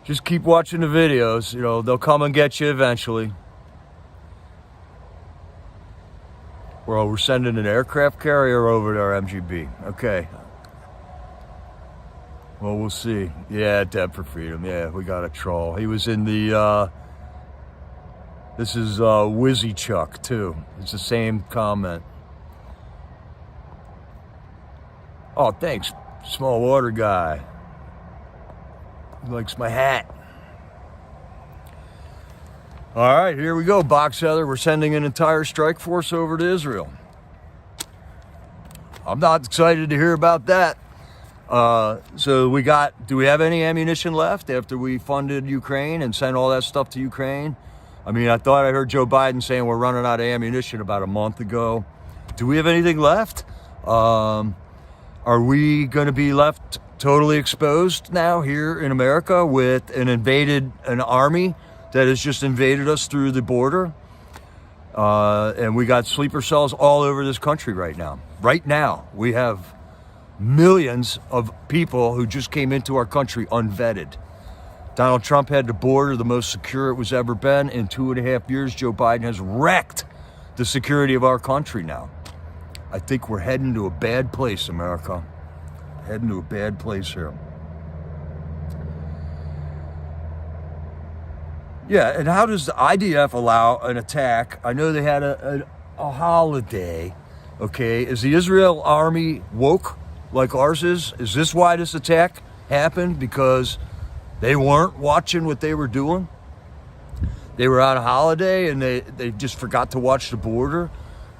[SPEAKER 1] Just keep watching the videos. You know, they'll come and get you eventually. Well, we're sending an aircraft carrier over to our MGB. Okay. Well, we'll see. Yeah, Dead for Freedom. Yeah, we got a troll. He was in the, this is Wizzy Chuck, too. It's the same comment. Oh, thanks, small water guy. He likes my hat. All right, here we go, Box Heather. We're sending an entire strike force over to Israel. I'm not excited to hear about that. So do we have any ammunition left after we funded Ukraine and sent all that stuff to Ukraine? I mean, I thought I heard Joe Biden saying we're running out of ammunition about a month ago. Do we have anything left? Are we going to be left totally exposed now here in America with an army that has just invaded us through the border? And we got sleeper cells all over this country right now. Right now, we have millions of people who just came into our country unvetted. Donald Trump had the border the most secure it was ever been. In 2.5 years, Joe Biden has wrecked the security of our country now. I think we're heading to a bad place, America. Heading to a bad place here. Yeah, and how does the IDF allow an attack? I know they had a holiday, okay? Is the Israel army woke like ours is? Is this why this attack happened? Because they weren't watching what they were doing? They were on a holiday and they just forgot to watch the border?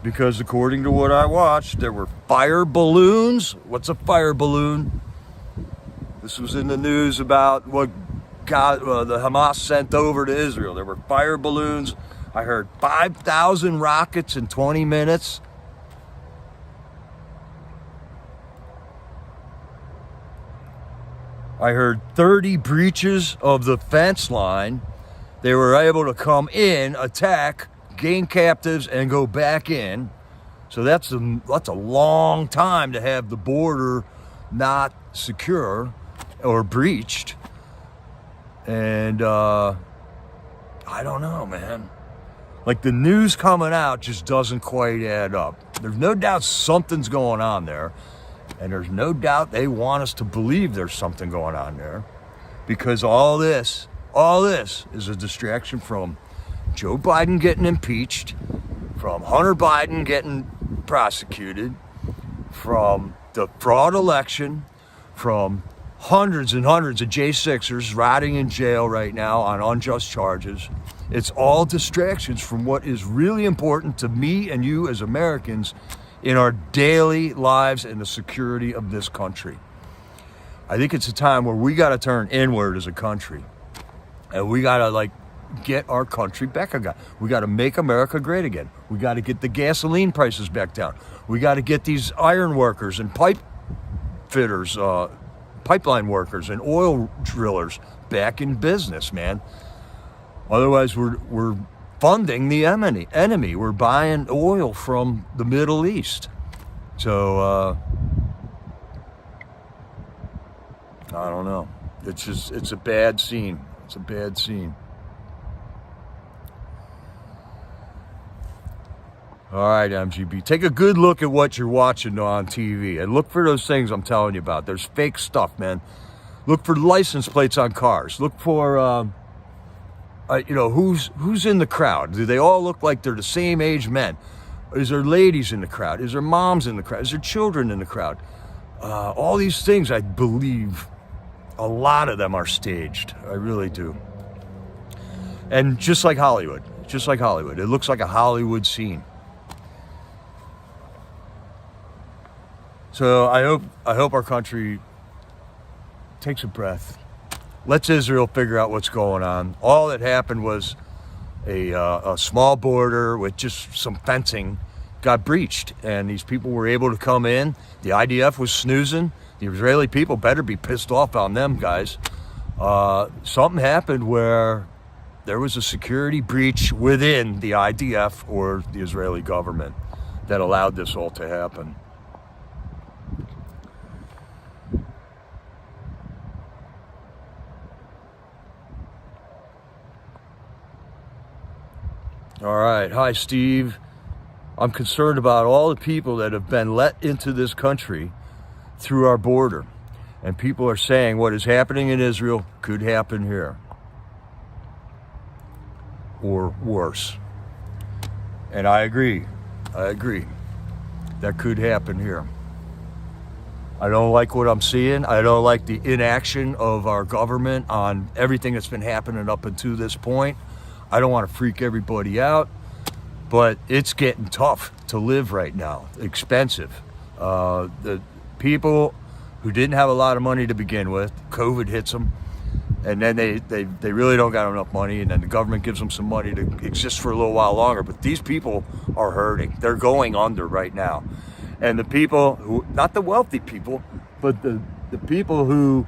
[SPEAKER 1] Because according to what I watched, there were fire balloons. What's a fire balloon? This was in the news about what the Hamas sent over to Israel. There were fire balloons. I heard 5,000 rockets in 20 minutes. I heard 30 breaches of the fence line. They were able to come in, attack, gain captives, and go back in. So that's a long time to have the border not secure or breached. And I don't know, man. Like, the news coming out just doesn't quite add up. There's no doubt something's going on there. And there's no doubt they want us to believe there's something going on there. Because all this is a distraction from Joe Biden getting impeached, from Hunter Biden getting prosecuted, from the fraud election, from hundreds and hundreds of J6ers rotting in jail right now on unjust charges. It's all distractions from what is really important to me and you as Americans in our daily lives and the security of this country. I think it's a time where we got to turn inward as a country. And we got to get our country back again. We got to make America great again. We got to get the gasoline prices back down. We got to get these iron workers and pipe fitters, pipeline workers and oil drillers back in business, man. Otherwise, we're funding the enemy. We're buying oil from the Middle East. So, I don't know. It's a bad scene. It's a bad scene. All right, MGB. Take a good look at what you're watching on TV and look for those things I'm telling you about. There's fake stuff, man. Look for license plates on cars. Look for, who's in the crowd. Do they all look like they're the same age men? Is there ladies in the crowd? Is there moms in the crowd? Is there children in the crowd? All these things, I believe, a lot of them are staged. I really do. And just like Hollywood, it looks like a Hollywood scene. So I hope our country takes a breath. Lets Israel figure out what's going on. All that happened was a small border with just some fencing got breached, and these people were able to come in. The IDF was snoozing. The Israeli people better be pissed off on them, guys. Something happened where there was a security breach within the IDF or the Israeli government that allowed this all to happen. All right. Hi, Steve. I'm concerned about all the people that have been let into this country through our border. And people are saying what is happening in Israel could happen here. Or worse. And I agree. That could happen here. I don't like what I'm seeing. I don't like the inaction of our government on everything that's been happening up until this point. I don't want to freak everybody out, but it's getting tough to live right now. Expensive. The people who didn't have a lot of money to begin with, COVID hits them, and then they really don't got enough money, and then the government gives them some money to exist for a little while longer. But these people are hurting. They're going under right now. And the people who, not the wealthy people, but the people who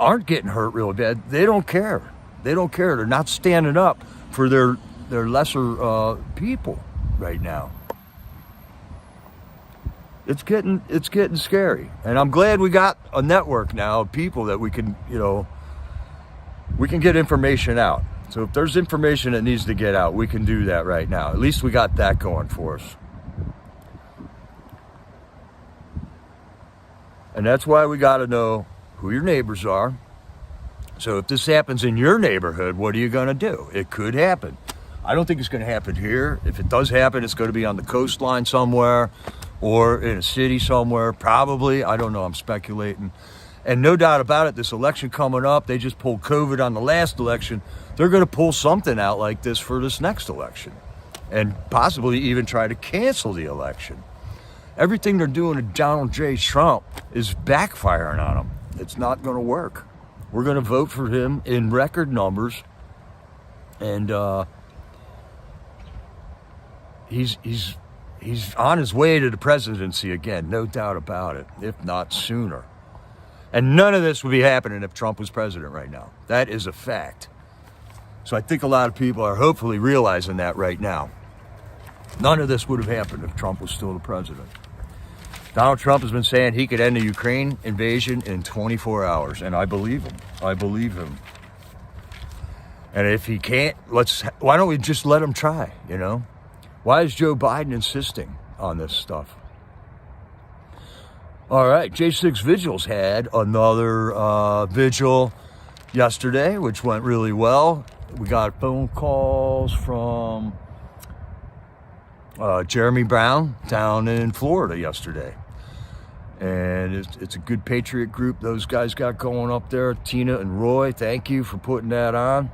[SPEAKER 1] aren't getting hurt really bad, they don't care. They don't care. They're not standing up for their lesser people right now. It's getting scary, and I'm glad we got a network now of people that we can get information out. So if there's information that needs to get out, we can do that right now. At least we got that going for us. And that's why we got to know who your neighbors are, So if this happens in your neighborhood, what are you going to do? It could happen. I don't think it's going to happen here. If it does happen, it's going to be on the coastline somewhere or in a city somewhere, probably. I don't know. I'm speculating. And no doubt about it, this election coming up, they just pulled COVID on the last election. They're going to pull something out like this for this next election and possibly even try to cancel the election. Everything they're doing to Donald J. Trump is backfiring on him. It's not going to work. We're going to vote for him in record numbers. And he's on his way to the presidency again, no doubt about it, if not sooner. And none of this would be happening if Trump was president right now. That is a fact. So I think a lot of people are hopefully realizing that right now. None of this would have happened if Trump was still the president. Donald Trump has been saying he could end the Ukraine invasion in 24 hours, and I believe him. I believe him. And if he can't, why don't we just let him try, you know? Why is Joe Biden insisting on this stuff? All right, J6 Vigils had another vigil yesterday, which went really well. We got phone calls from Jeremy Brown down in Florida yesterday. And it's a good patriot group those guys got going up there. Tina and Roy, thank you for putting that on.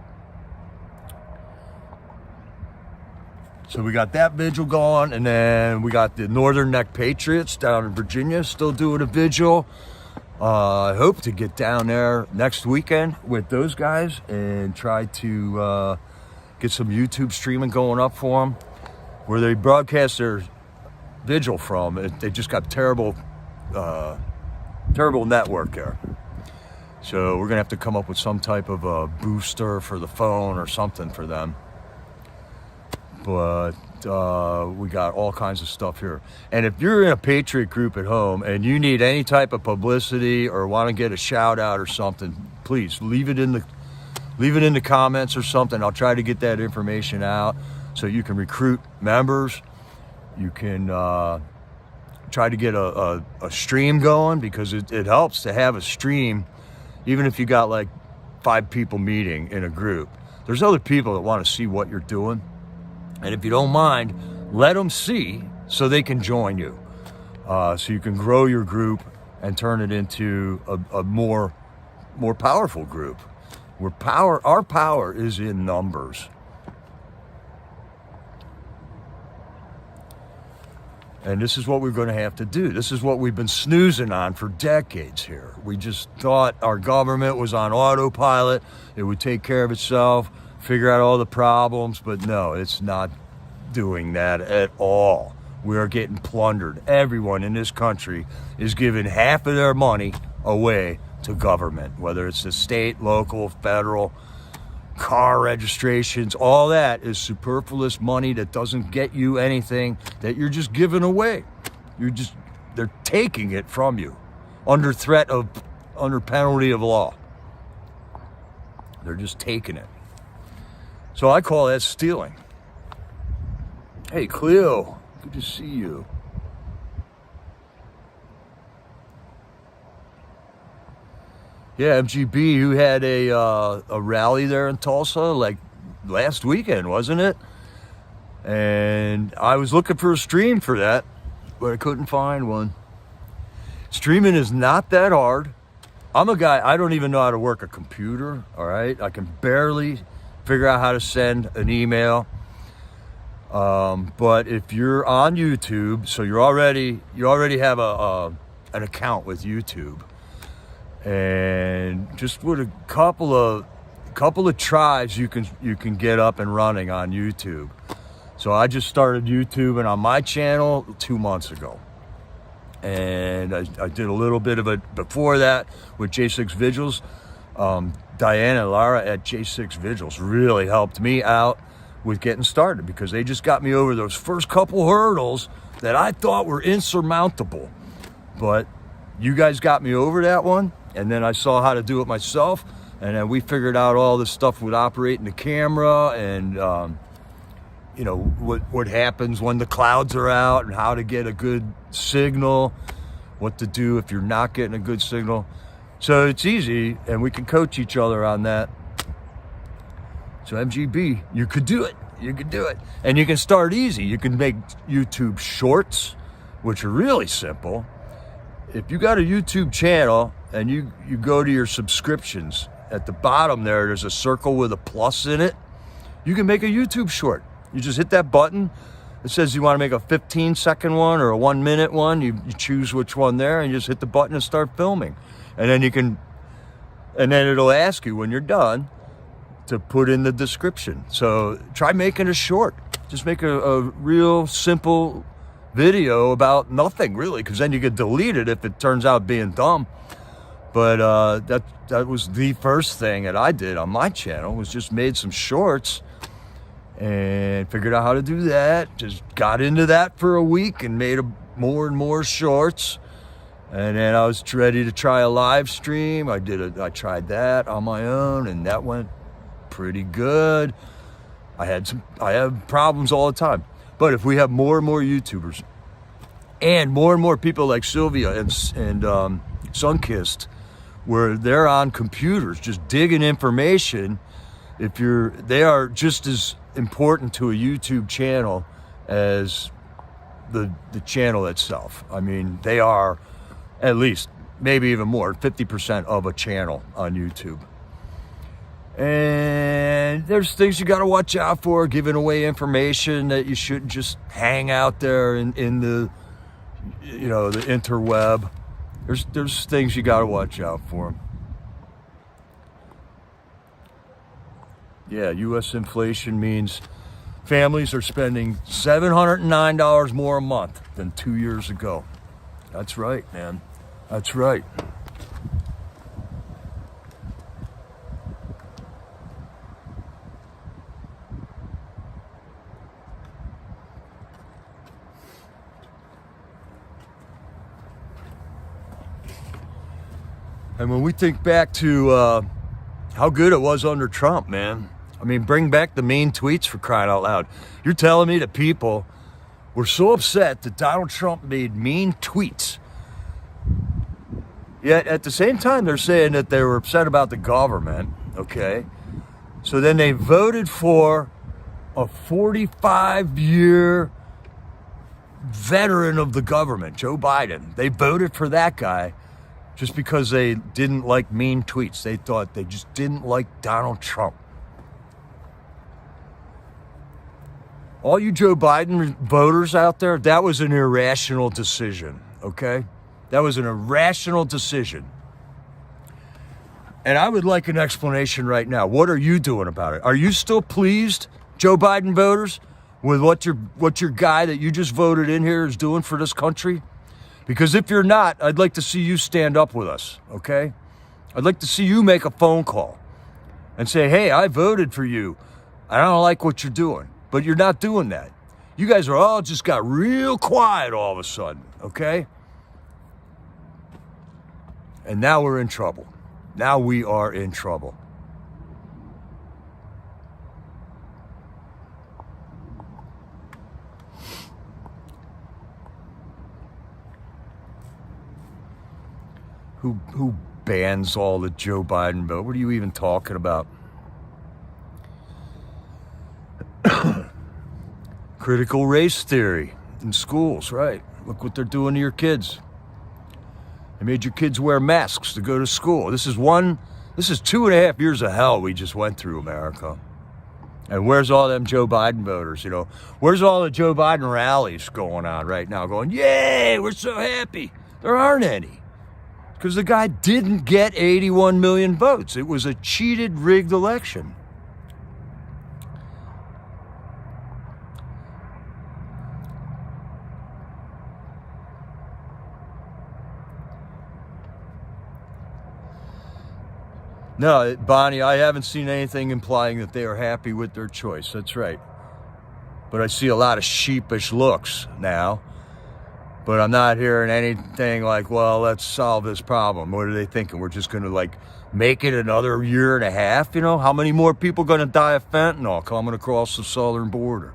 [SPEAKER 1] So we got that vigil going, and then we got the Northern Neck Patriots down in Virginia still doing a vigil. I hope to get down there next weekend with those guys and try to get some YouTube streaming going up for them. Where they broadcast their vigil from, they just got terrible network there. So we're gonna have to come up with some type of a booster for the phone or something for them. But we got all kinds of stuff here. And if you're in a Patriot group at home and you need any type of publicity or want to get a shout out or something, please leave it in the comments or something. I'll try to get that information out so you can recruit members. You can try to get a stream going, because it helps to have a stream, even if you got like 5 people meeting in a group. There's other people that want to see what you're doing. And if you don't mind, let them see so they can join you. So you can grow your group and turn it into a more powerful group. Our power is in numbers. And this is what we're going to have to do. This is what we've been snoozing on for decades here. We just thought our government was on autopilot. It would take care of itself, figure out all the problems, but no, it's not doing that at all. We are getting plundered. Everyone in this country is giving half of their money away to government, whether it's the state, local, federal, car registrations. All that is superfluous money that doesn't get you anything, that you're just giving away. They're taking it from you under penalty of law. They're just taking it. So I call that stealing. Hey, Cleo, good to see you. Yeah, MGB, who had a rally there in Tulsa like last weekend, wasn't it? And I was looking for a stream for that, but I couldn't find one. Streaming is not that hard. I'm a guy, I don't even know how to work a computer, all right? I can barely figure out how to send an email. But if you're on YouTube, so you already have an account with YouTube. And just with a couple of tries, you can get up and running on YouTube. So I just started YouTubing on my channel 2 months ago, and I did a little bit of it before that with J6 Vigils. Diana and Lara at J6 Vigils really helped me out with getting started, because they just got me over those first couple hurdles that I thought were insurmountable. But you guys got me over that one. And then I saw how to do it myself, and then we figured out all this stuff with operating the camera, and what happens when the clouds are out, and how to get a good signal, what to do if you're not getting a good signal. So it's easy, and we can coach each other on that. So MGB, you could do it. You could do it. And you can start easy. You can make YouTube shorts, which are really simple. If you got a YouTube channel and you go to your subscriptions, at the bottom there's a circle with a plus in it. You can make a YouTube short. You just hit that button. It says you want to make a 15-second one or a 1-minute one. You choose which one there, and you just hit the button and start filming. And then it'll ask you when you're done to put in the description. So try making a short. Just make a real simple video about nothing, really, because then you can delete it if it turns out being dumb. But that was the first thing that I did on my channel, was just made some shorts and figured out how to do that. Just got into that for a week and made more and more shorts. And then I was ready to try a live stream. I tried that on my own, and that went pretty good. I have problems all the time. But if we have more and more YouTubers and more people like Sylvia and Sunkist, where they're on computers just digging information, they are just as important to a YouTube channel as the channel itself. I mean, they are at least, maybe even more, 50% of a channel on YouTube. And there's things you got to watch out for, giving away information that you shouldn't just hang out there in the the interweb. There's things you got to watch out for. Yeah, U.S. inflation means families are spending $709 more a month than 2 years ago. That's right, man. That's right. And when we think back to how good it was under Trump, man. I mean, bring back the mean tweets, for crying out loud. You're telling me that people were so upset that Donald Trump made mean tweets. Yet at the same time, they're saying that they were upset about the government, okay? So then they voted for a 45-year veteran of the government, Joe Biden. They voted for that guy just because they didn't like mean tweets. They thought they just didn't like Donald Trump. All you Joe Biden voters out there, that was an irrational decision, okay? That was an irrational decision. And I would like an explanation right now. What are you doing about it? Are you still pleased, Joe Biden voters, with what your guy that you just voted in here is doing for this country? Because if you're not, I'd like to see you stand up with us, okay? I'd like to see you make a phone call and say, hey, I voted for you. I don't like what you're doing. But you're not doing that. You guys are all just got real quiet all of a sudden, okay? And now we're in trouble. Now we are in trouble. Who bans all the Joe Biden vote? What are you even talking about? Critical race theory in schools, right? Look what they're doing to your kids. They made your kids wear masks to go to school. This is 2.5 years of hell we just went through, America. And where's all them Joe Biden voters, Where's all the Joe Biden rallies going on right now going, yay, we're so happy? There aren't any. Because the guy didn't get 81 million votes. It was a cheated, rigged election. No, Bonnie, I haven't seen anything implying that they are happy with their choice. That's right. But I see a lot of sheepish looks now. But I'm not hearing anything like, well, let's solve this problem. What are they thinking? We're just going to, make it another year and a half? How many more people going to die of fentanyl coming across the southern border?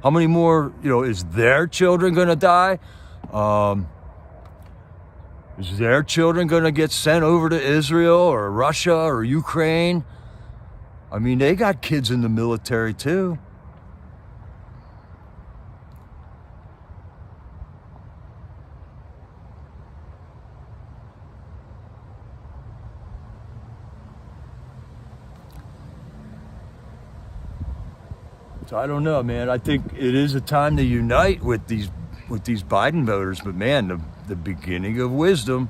[SPEAKER 1] How many more, is their children going to die? Is their children going to get sent over to Israel or Russia or Ukraine? I mean, they got kids in the military too. So I don't know, man. I think it is a time to unite with these Biden voters, but man, the beginning of wisdom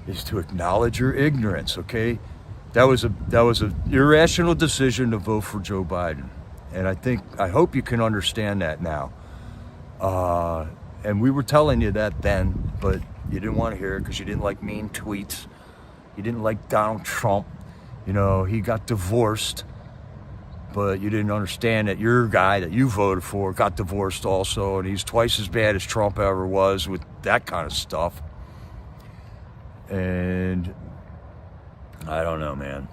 [SPEAKER 1] is to acknowledge your ignorance. Okay, that was a irrational decision to vote for Joe Biden, and I hope you can understand that now. And we were telling you that then, but you didn't want to hear it because you didn't like mean tweets. You didn't like Donald Trump. You know, he got divorced. But you didn't understand that your guy that you voted for got divorced also, and he's twice as bad as Trump ever was with that kind of stuff. And I don't know, man.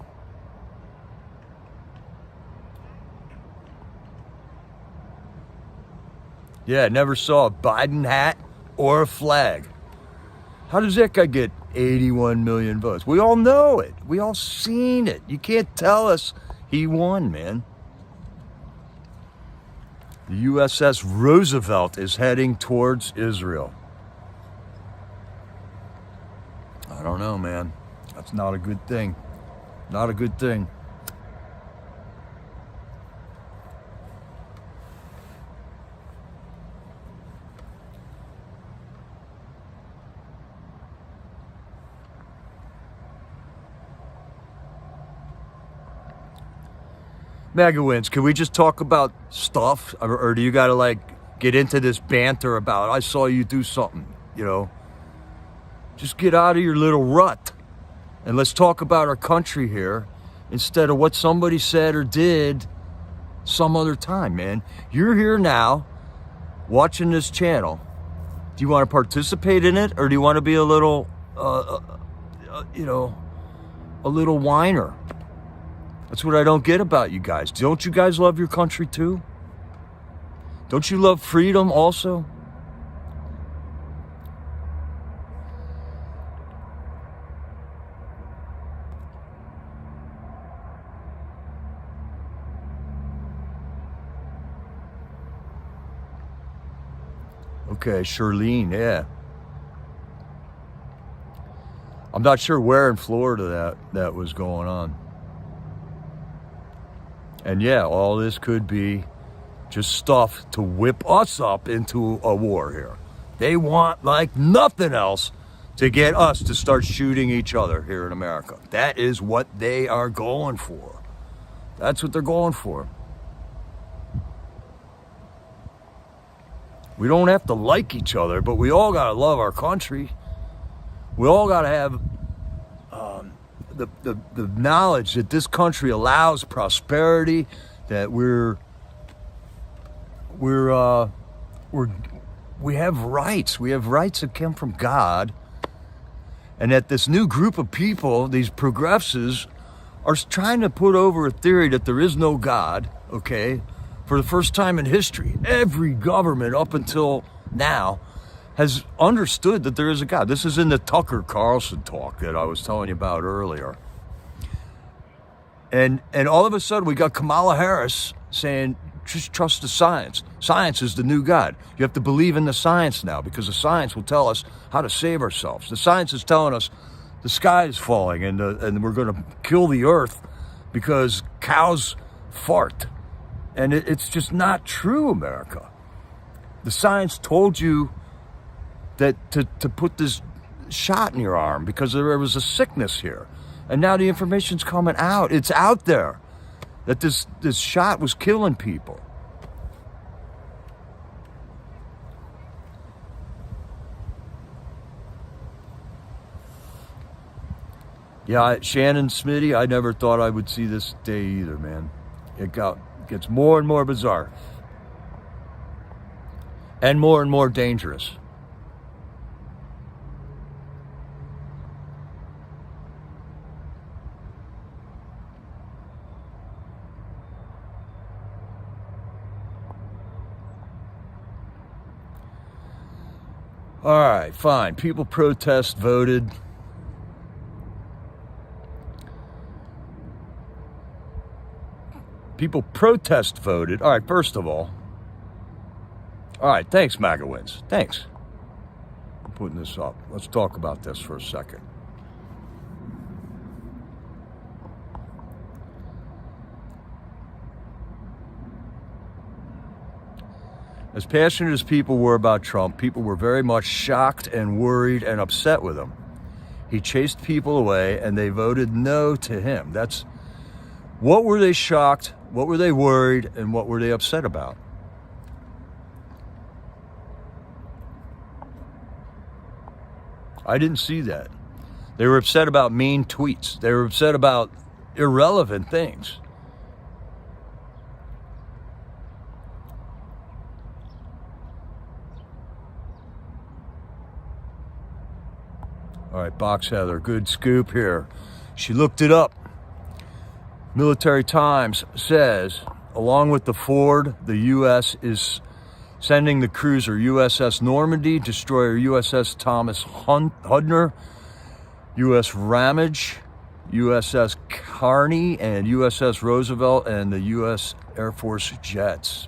[SPEAKER 1] Yeah, never saw a Biden hat or a flag. How does that guy get 81 million votes? We all know it. We all seen it. You can't tell us he won, man. The USS Roosevelt is heading towards Israel. I don't know, man. That's not a good thing. Not a good thing. MAGA wins. Can we just talk about stuff, or do you got to like get into this banter about I saw you do something? You know, just get out of your little rut and let's talk about our country here instead of what somebody said or did some other time. Man, you're here now watching this channel. Do you want to participate in it, or do you want to be a little you know, a little whiner? That's what I don't get about you guys. Don't you guys love your country too? Don't you love freedom also? Okay, Charlene, yeah. I'm not sure where in Florida that was going on. And yeah, all this could be just stuff to whip us up into a war here. They want like nothing else to get us to start shooting each other here in America. That is what they are going for. That's what they're going for. We don't have to like each other, but we all got to love our country. We all got to have the knowledge that this country allows prosperity, that we have rights. We have rights that come from God, and that this new group of people, these progressives, are trying to put over a theory that there is no God. Okay, for the first time in history, every government up until now has understood that there is a God. This is in the Tucker Carlson talk that I was telling you about earlier. And all of a sudden we got Kamala Harris saying, just trust the science. Science is the new God. You have to believe in the science now because the science will tell us how to save ourselves. The science is telling us the sky is falling and we're going to kill the earth because cows fart. And it's just not true, America. The science told you that to put this shot in your arm because there was a sickness here. And now the information's coming out. It's out there that this shot was killing people. Yeah, Shannon Smitty, I never thought I would see this day either, man. It gets more and more bizarre. And more dangerous. All right, fine. People protest voted. People protest voted. All right, first of all. All right, thanks, MAGA wins. Thanks. I'm putting this up. Let's talk about this for a second. As passionate as people were about Trump, people were very much shocked and worried and upset with him. He chased people away and they voted no to him. That's what were they shocked, what were they worried, and what were they upset about? I didn't see that. They were upset about mean tweets. They were upset about irrelevant things. All right, Box Heather, good scoop here. She looked it up. Military Times says, along with the Ford, the U.S. is sending the cruiser USS Normandy, destroyer USS Thomas Hudner, U.S. Ramage, USS Carney, and USS Roosevelt, and the U.S. Air Force jets.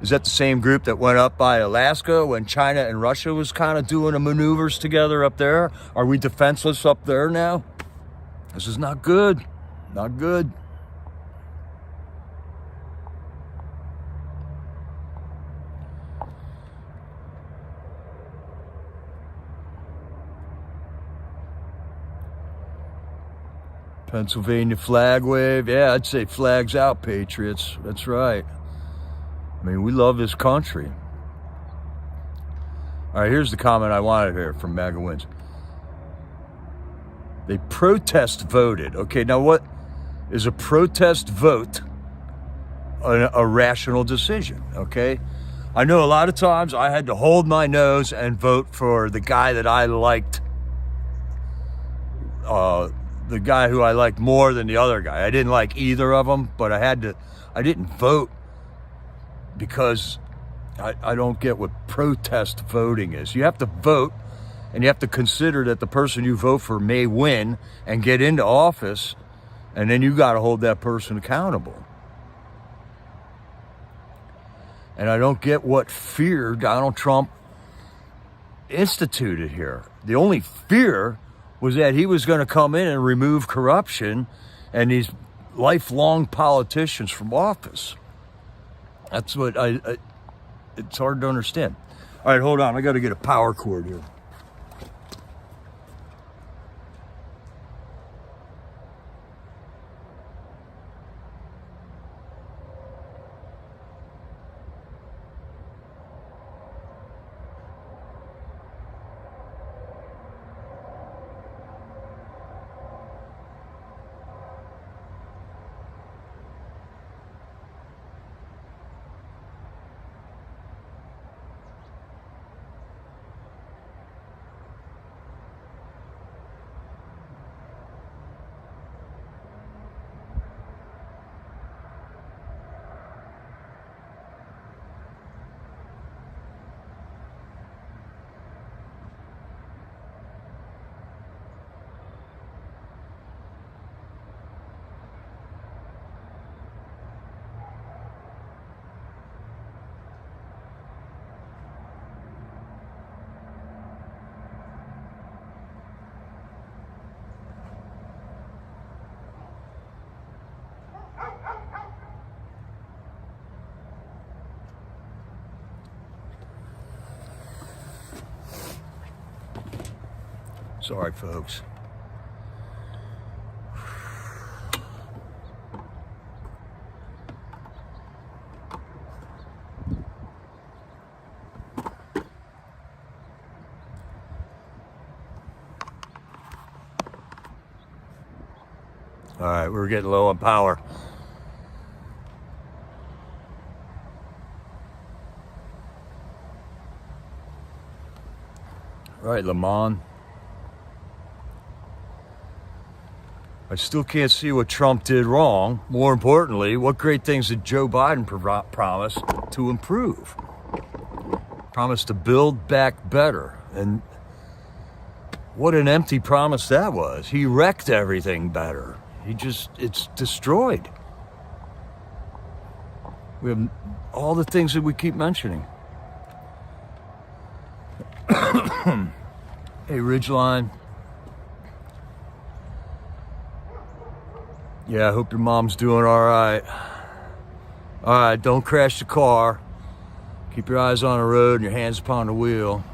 [SPEAKER 1] Is that the same group that went up by Alaska when China and Russia was kind of doing the maneuvers together up there? Are we defenseless up there now? This is not good. Not good. Pennsylvania flag wave. Yeah, I'd say flags out, Patriots. That's right. I mean, we love this country. All right, here's the comment I wanted here from MAGA Wins. They protest voted. Okay, now what is a protest vote? A rational decision, okay? I know a lot of times I had to hold my nose and vote for the guy that I liked, the guy who I liked more than the other guy. I didn't like either of them, but I didn't vote because I don't get what protest voting is. You have to vote, and you have to consider that the person you vote for may win and get into office, and then you got to hold that person accountable. And I don't get what fear Donald Trump instituted here. The only fear was that he was going to come in and remove corruption and these lifelong politicians from office. That's what it's hard to understand. All right, hold on. I got to get a power cord here. Sorry, folks. All right, we're getting low on power. All right, Lamont. I still can't see what Trump did wrong. More importantly, what great things did Joe Biden promise to improve? Promised to build back better. And what an empty promise that was. He wrecked everything better. It's destroyed. We have all the things that we keep mentioning. Hey, Ridgeline. Yeah, I hope your mom's doing all right. All right, don't crash the car. Keep your eyes on the road and your hands upon the wheel.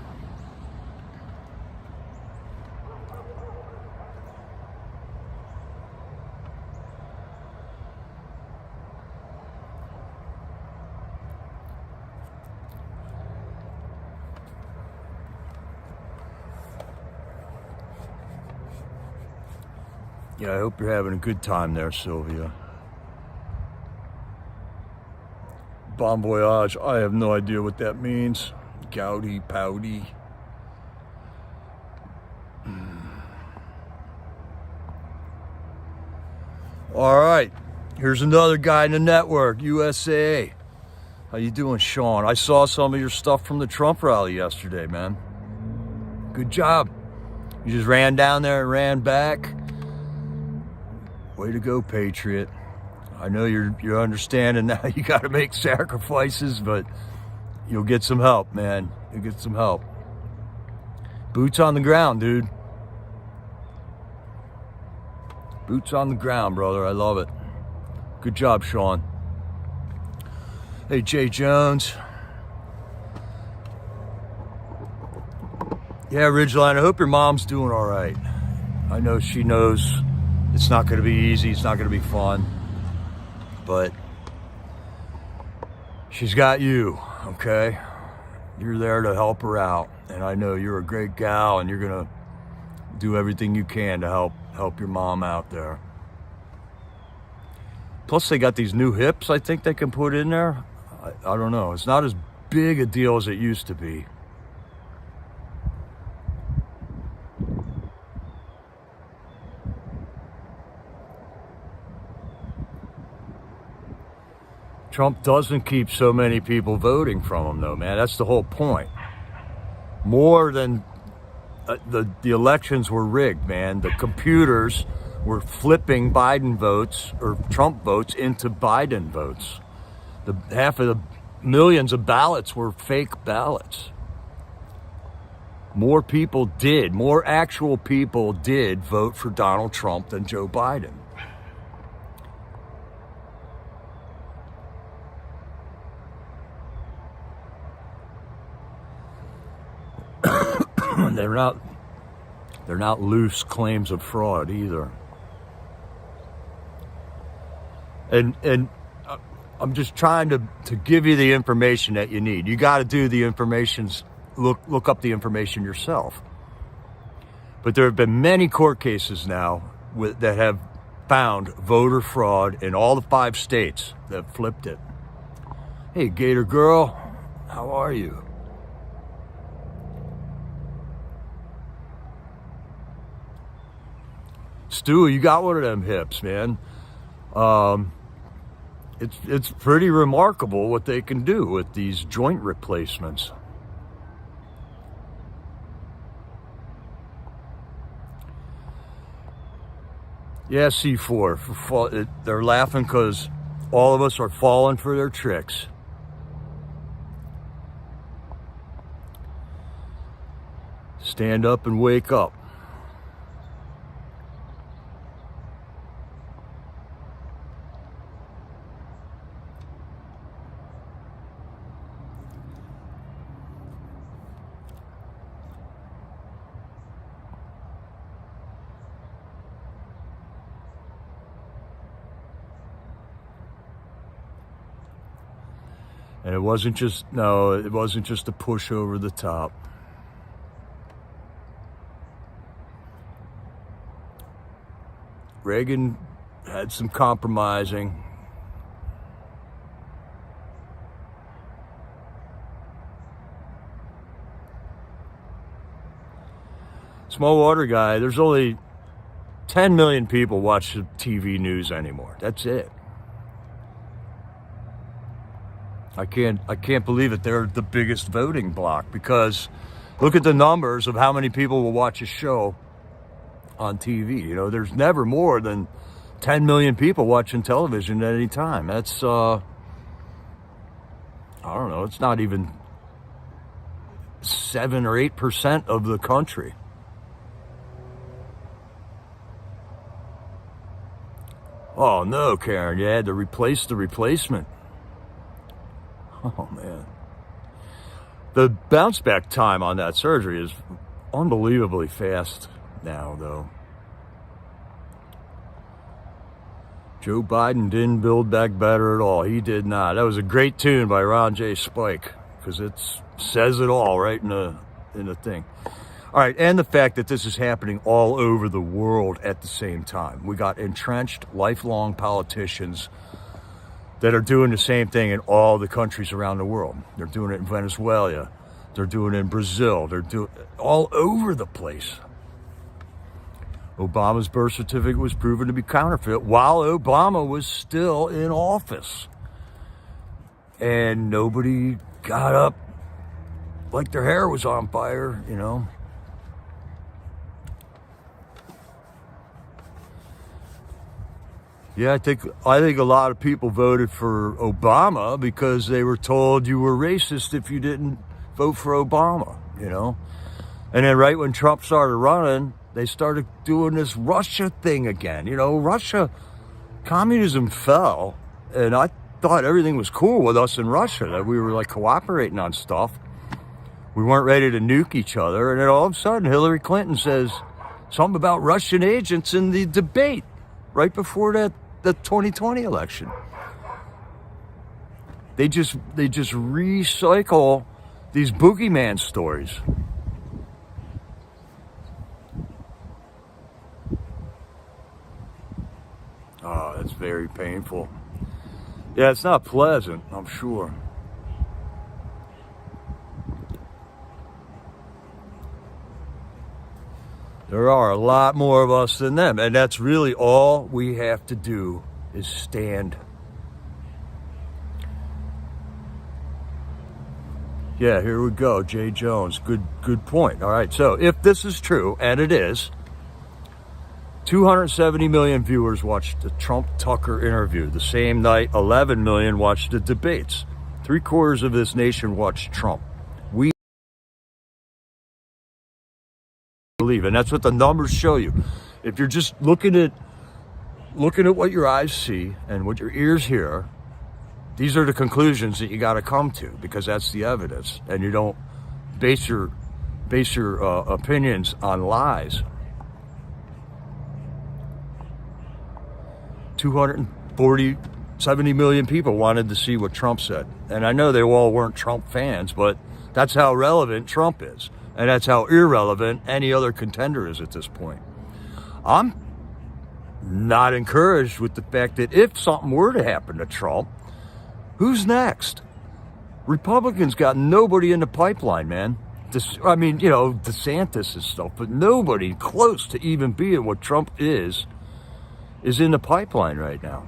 [SPEAKER 1] Yeah, I hope you're having a good time there, Sylvia. Bon voyage, I have no idea what that means. Gouty, pouty. All right, here's another guy in the network, USA. How you doing, Sean? I saw some of your stuff from the Trump rally yesterday, man. Good job. You just ran down there and ran back. Way to go, Patriot. I know you're understanding now you got to make sacrifices, but you'll get some help, man. You'll get some help. Boots on the ground, dude. Boots on the ground, brother. I love it. Good job, Sean. Hey, Jay Jones. Yeah, Ridgeline, I hope your mom's doing all right. I know she knows it's not going to be easy. It's not going to be fun. But she's got you, okay? You're there to help her out. And I know you're a great gal and you're going to do everything you can to help your mom out there. Plus, they got these new hips I think they can put in there. I don't know. It's not as big a deal as it used to be. Trump doesn't keep so many people voting from him, though, man. That's the whole point. More than the elections were rigged, man. The computers were flipping Biden votes or Trump votes into Biden votes. Half of the millions of ballots were fake ballots. More actual people did vote for Donald Trump than Joe Biden. They're not loose claims of fraud either. And I'm just trying to give you the information that you need. You got to do the look up the information yourself. But there have been many court cases now that have found voter fraud in all the 5 states that flipped it. Hey, Gator Girl, how are you? Stu, you got one of them hips, man. It's pretty remarkable what they can do with these joint replacements. Yeah, C4. They're laughing because all of us are falling for their tricks. Stand up and wake up. And it wasn't just a push over the top. Reagan had some compromising. Small water guy, there's only 10 million people watch the TV news anymore. That's it. I can't believe it. They're the biggest voting bloc, because look at the numbers of how many people will watch a show on TV. You know, there's never more than 10 million people watching television at any time. That's, I don't know, it's not even 7 or 8% of the country. Oh no, Karen, you had to replace the replacement. Oh man. The bounce back time on that surgery is unbelievably fast now, though. Joe Biden didn't build back better at all. He did not. That was a great tune by Ron J. Spike, because it says it all right in the thing. All right, and the fact that this is happening all over the world at the same time. We got entrenched, lifelong politicians that are doing the same thing in all the countries around the world. They're doing it in Venezuela. They're doing it in Brazil. They're doing it all over the place. Obama's birth certificate was proven to be counterfeit while Obama was still in office. And nobody got up like their hair was on fire, you know. Yeah, I think a lot of people voted for Obama because they were told you were racist if you didn't vote for Obama, you know. And then right when Trump started running, they started doing this Russia thing again. You know, Russia, communism fell, and I thought everything was cool with us in Russia, that we were like cooperating on stuff. We weren't ready to nuke each other, and then all of a sudden Hillary Clinton says something about Russian agents in the debate right before the 2020 election. They just recycle these boogeyman stories. Oh, that's very painful. Yeah, it's not pleasant, I'm sure. There are a lot more of us than them, and that's really all we have to do is stand. Yeah, here we go, Jay Jones. Good point. All right, so if this is true, and it is, 270 million viewers watched the Trump-Tucker interview. The same night, 11 million watched the debates. 3/4 of this nation watched Trump. We believe, and that's what the numbers show you. If you're just looking at what your eyes see and what your ears hear, these are the conclusions that you got to come to, because that's the evidence, and you don't base your opinions on lies. 70 million people wanted to see what Trump said. And I know they all weren't Trump fans, but that's how relevant Trump is. And that's how irrelevant any other contender is at this point. I'm not encouraged with the fact that if something were to happen to Trump, who's next? Republicans got nobody in the pipeline, man. I mean, you know, DeSantis and stuff, but nobody close to even being what Trump is in the pipeline right now.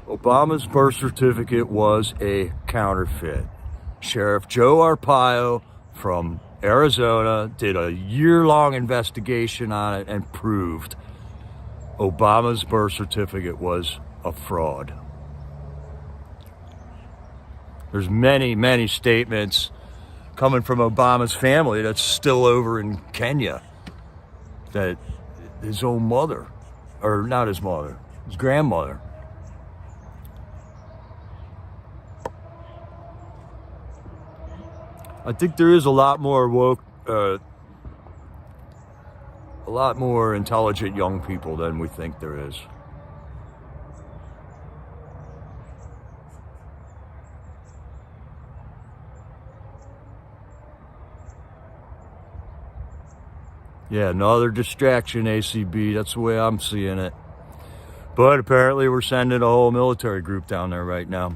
[SPEAKER 1] Obama's birth certificate was a counterfeit. Sheriff Joe Arpaio from Arizona did a year-long investigation on it and proved Obama's birth certificate was a fraud. There's many, many statements coming from Obama's family that's still over in Kenya, that his own mother, or not his mother, his grandmother, I think there is a lot more woke, a lot more intelligent young people than we think there is. Yeah, another distraction, ACB. That's the way I'm seeing it. But apparently we're sending a whole military group down there right now.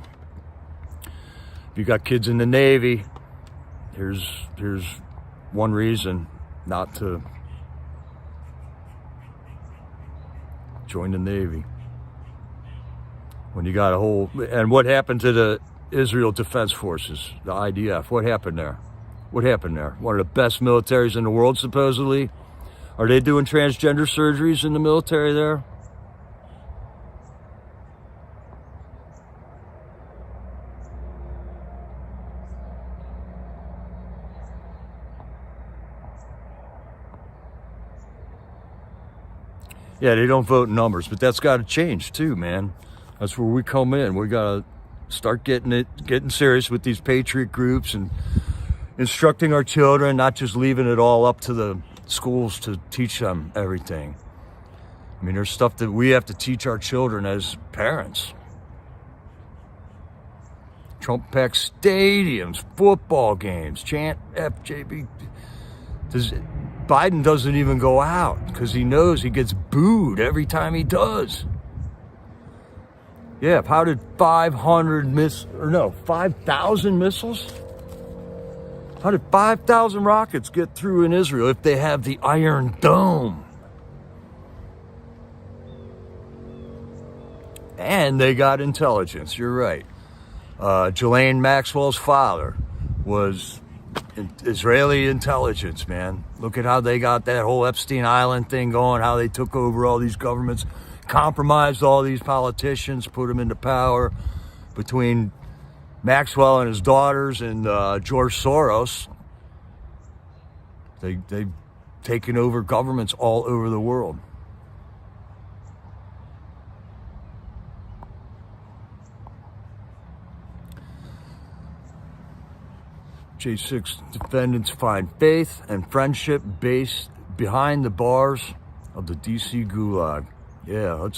[SPEAKER 1] If you got kids in the Navy, here's one reason not to join the Navy. When you got a whole, and what happened to the Israel Defense Forces, the IDF? What happened there? What happened there? One of the best militaries in the world, supposedly. Are they doing transgender surgeries in the military there? Yeah, they don't vote in numbers, but that's got to change too, man. That's where we come in. We got to start getting serious with these patriot groups and instructing our children, not just leaving it all up to the schools to teach them everything. I mean, there's stuff that we have to teach our children as parents. Trump packed stadiums, football games, chant FJB. Biden doesn't even go out because he knows he gets booed every time he does. Yeah, how did 5,000 missiles? How did 5,000 rockets get through in Israel if they have the Iron Dome? And they got intelligence, you're right. Ghislaine Maxwell's father was Israeli intelligence, man. Look at how they got that whole Epstein Island thing going, how they took over all these governments, compromised all these politicians, put them into power. Between Maxwell and his daughters and George Soros, they've taken over governments all over the world. J6 defendants find faith and friendship based behind the bars of the DC Gulag. Yeah,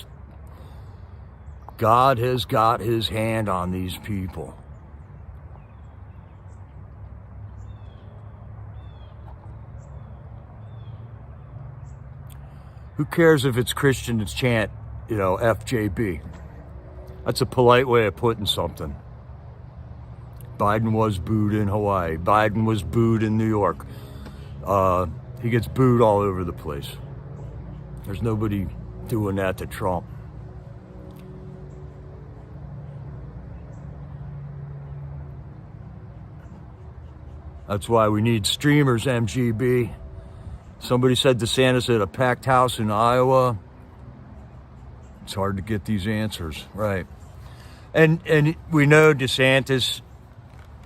[SPEAKER 1] God has got his hand on these people. Who cares if it's Christian to chant, FJB? That's a polite way of putting something. Biden was booed in Hawaii. Biden was booed in New York. He gets booed all over the place. There's nobody doing that to Trump. That's why we need streamers, MGB. Somebody said DeSantis at a packed house in Iowa. It's hard to get these answers, right? And we know DeSantis.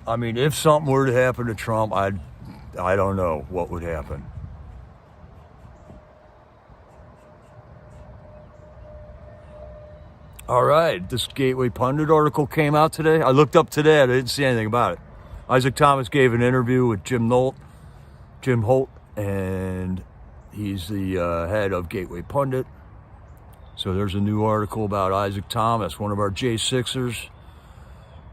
[SPEAKER 1] I mean, if something were to happen to Trump, I don't know what would happen. All right, this Gateway Pundit article came out today. I looked up today. I didn't see anything about it. Isaac Thomas gave an interview with Jim Holt, and he's the head of Gateway Pundit. So there's a new article about Isaac Thomas, one of our J6ers,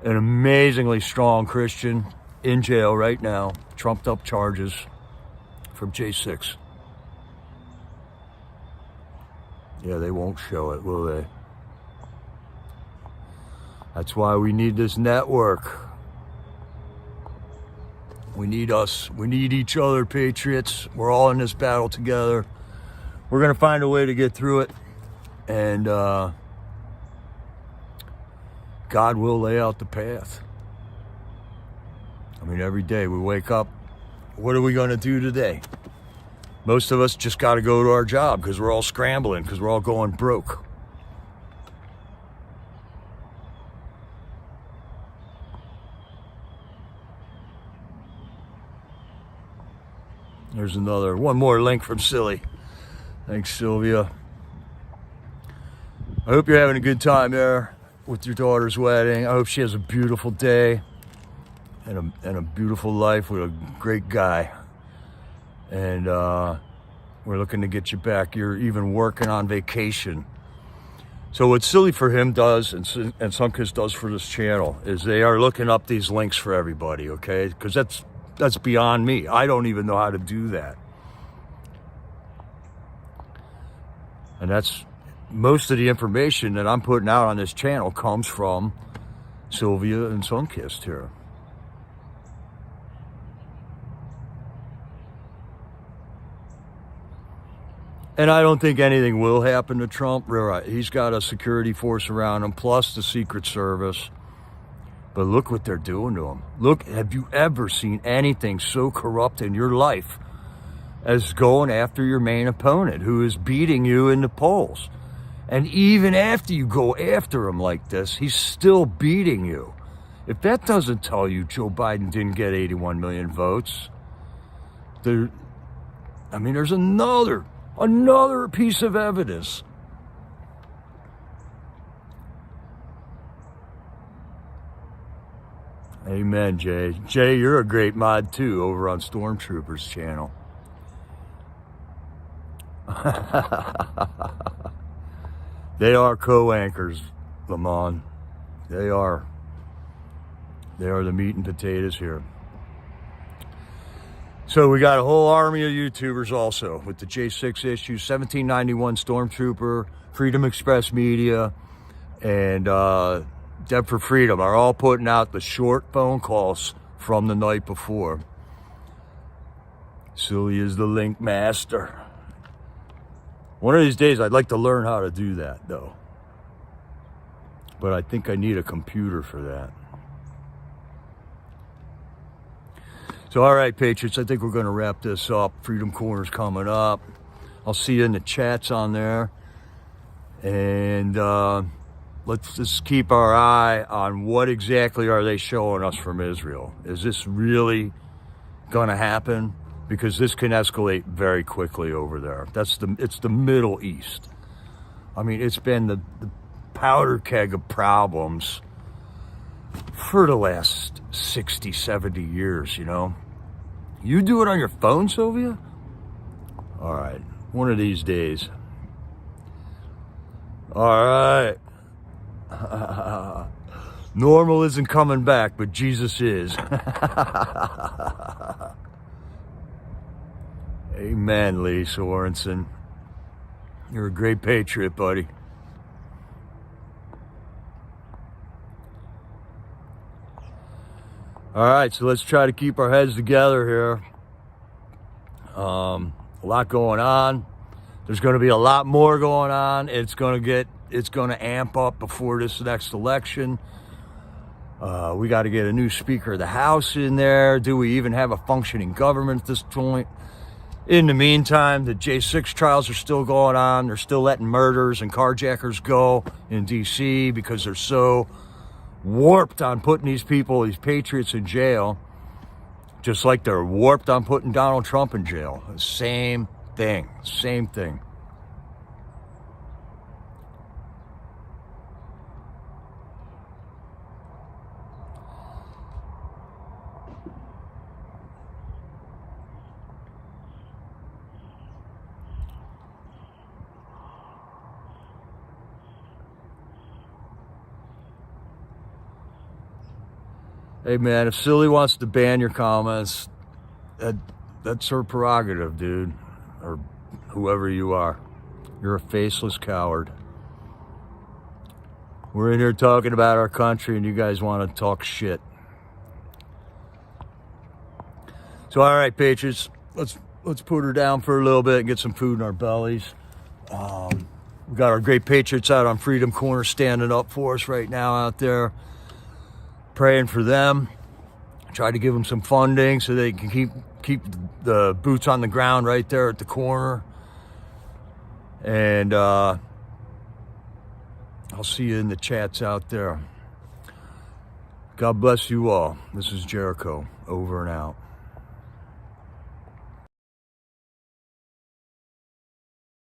[SPEAKER 1] an amazingly strong Christian in jail right now, trumped up charges from J6. Yeah, they won't show it, will they? That's why we need this network. We need us. We need each other, patriots. We're all in this battle together. We're going to find a way to get through it. And God will lay out the path. I mean, every day we wake up, what are we going to do today? Most of us just got to go to our job because we're all scrambling, because we're all going broke. There's one more link from Silly. Thanks, Sylvia. I hope you're having a good time there with your daughter's wedding. I hope she has a beautiful day and a beautiful life with a great guy. And we're looking to get you back. You're even working on vacation. So what Silly for Him does and CIRCUSES does for this channel is they are looking up these links for everybody, okay? Because that's beyond me. I don't even know how to do that. And that's most of the information that I'm putting out on this channel comes from Sylvia and CIRCUSES here. And I don't think anything will happen to Trump. Right. He's got a security force around him, plus the Secret Service. But look what they're doing to him. Look, have you ever seen anything so corrupt in your life as going after your main opponent who is beating you in the polls? And even after you go after him like this, he's still beating you. If that doesn't tell you Joe Biden didn't get 81 million votes, there's another piece of evidence. Amen, Jay. Jay, you're a great mod too over on Stormtroopers channel. They are co-anchors, Lamont. They are the meat and potatoes here. So we got a whole army of YouTubers also with the J6 issue, 1791 Stormtrooper, Freedom Express Media, and Dead for Freedom are all putting out the short phone calls from the night before. Silly is the link master. One of these days I'd like to learn how to do that though. But I think I need a computer for that. So, all right, Patriots, I think we're going to wrap this up. Freedom Corner's coming up. I'll see you in the chats on there. And let's just keep our eye on what exactly are they showing us from Israel. Is this really going to happen? Because this can escalate very quickly over there. It's the Middle East. I mean, it's been the powder keg of problems for the last 60, 70 years, you know. You do it on your phone, Sylvia? All right, one of these days. All right. Normal isn't coming back, but Jesus is. Amen, Lee Sorensen. You're a great patriot, buddy. All right, so let's try to keep our heads together here. A lot going on. There's going to be a lot more going on. It's going to amp up before this next election. We got to get a new Speaker of the House in there. Do we even have a functioning government at this point? In the meantime, the J6 trials are still going on. They're still letting murderers and carjackers go in D.C. because they're so warped on putting these patriots in jail, just like they're warped on putting Donald Trump in jail. Same thing. Hey man, if Silly wants to ban your comments, that's her prerogative, dude. Or whoever you are. You're a faceless coward. We're in here talking about our country and you guys want to talk shit. So all right, Patriots, let's put her down for a little bit and get some food in our bellies. We got our great Patriots out on Freedom Corner standing up for us right now out there. Praying for them, try to give them some funding so they can keep the boots on the ground right there at the corner. And I'll see you in the chats out there. God bless you all. This is Jericho, over and out.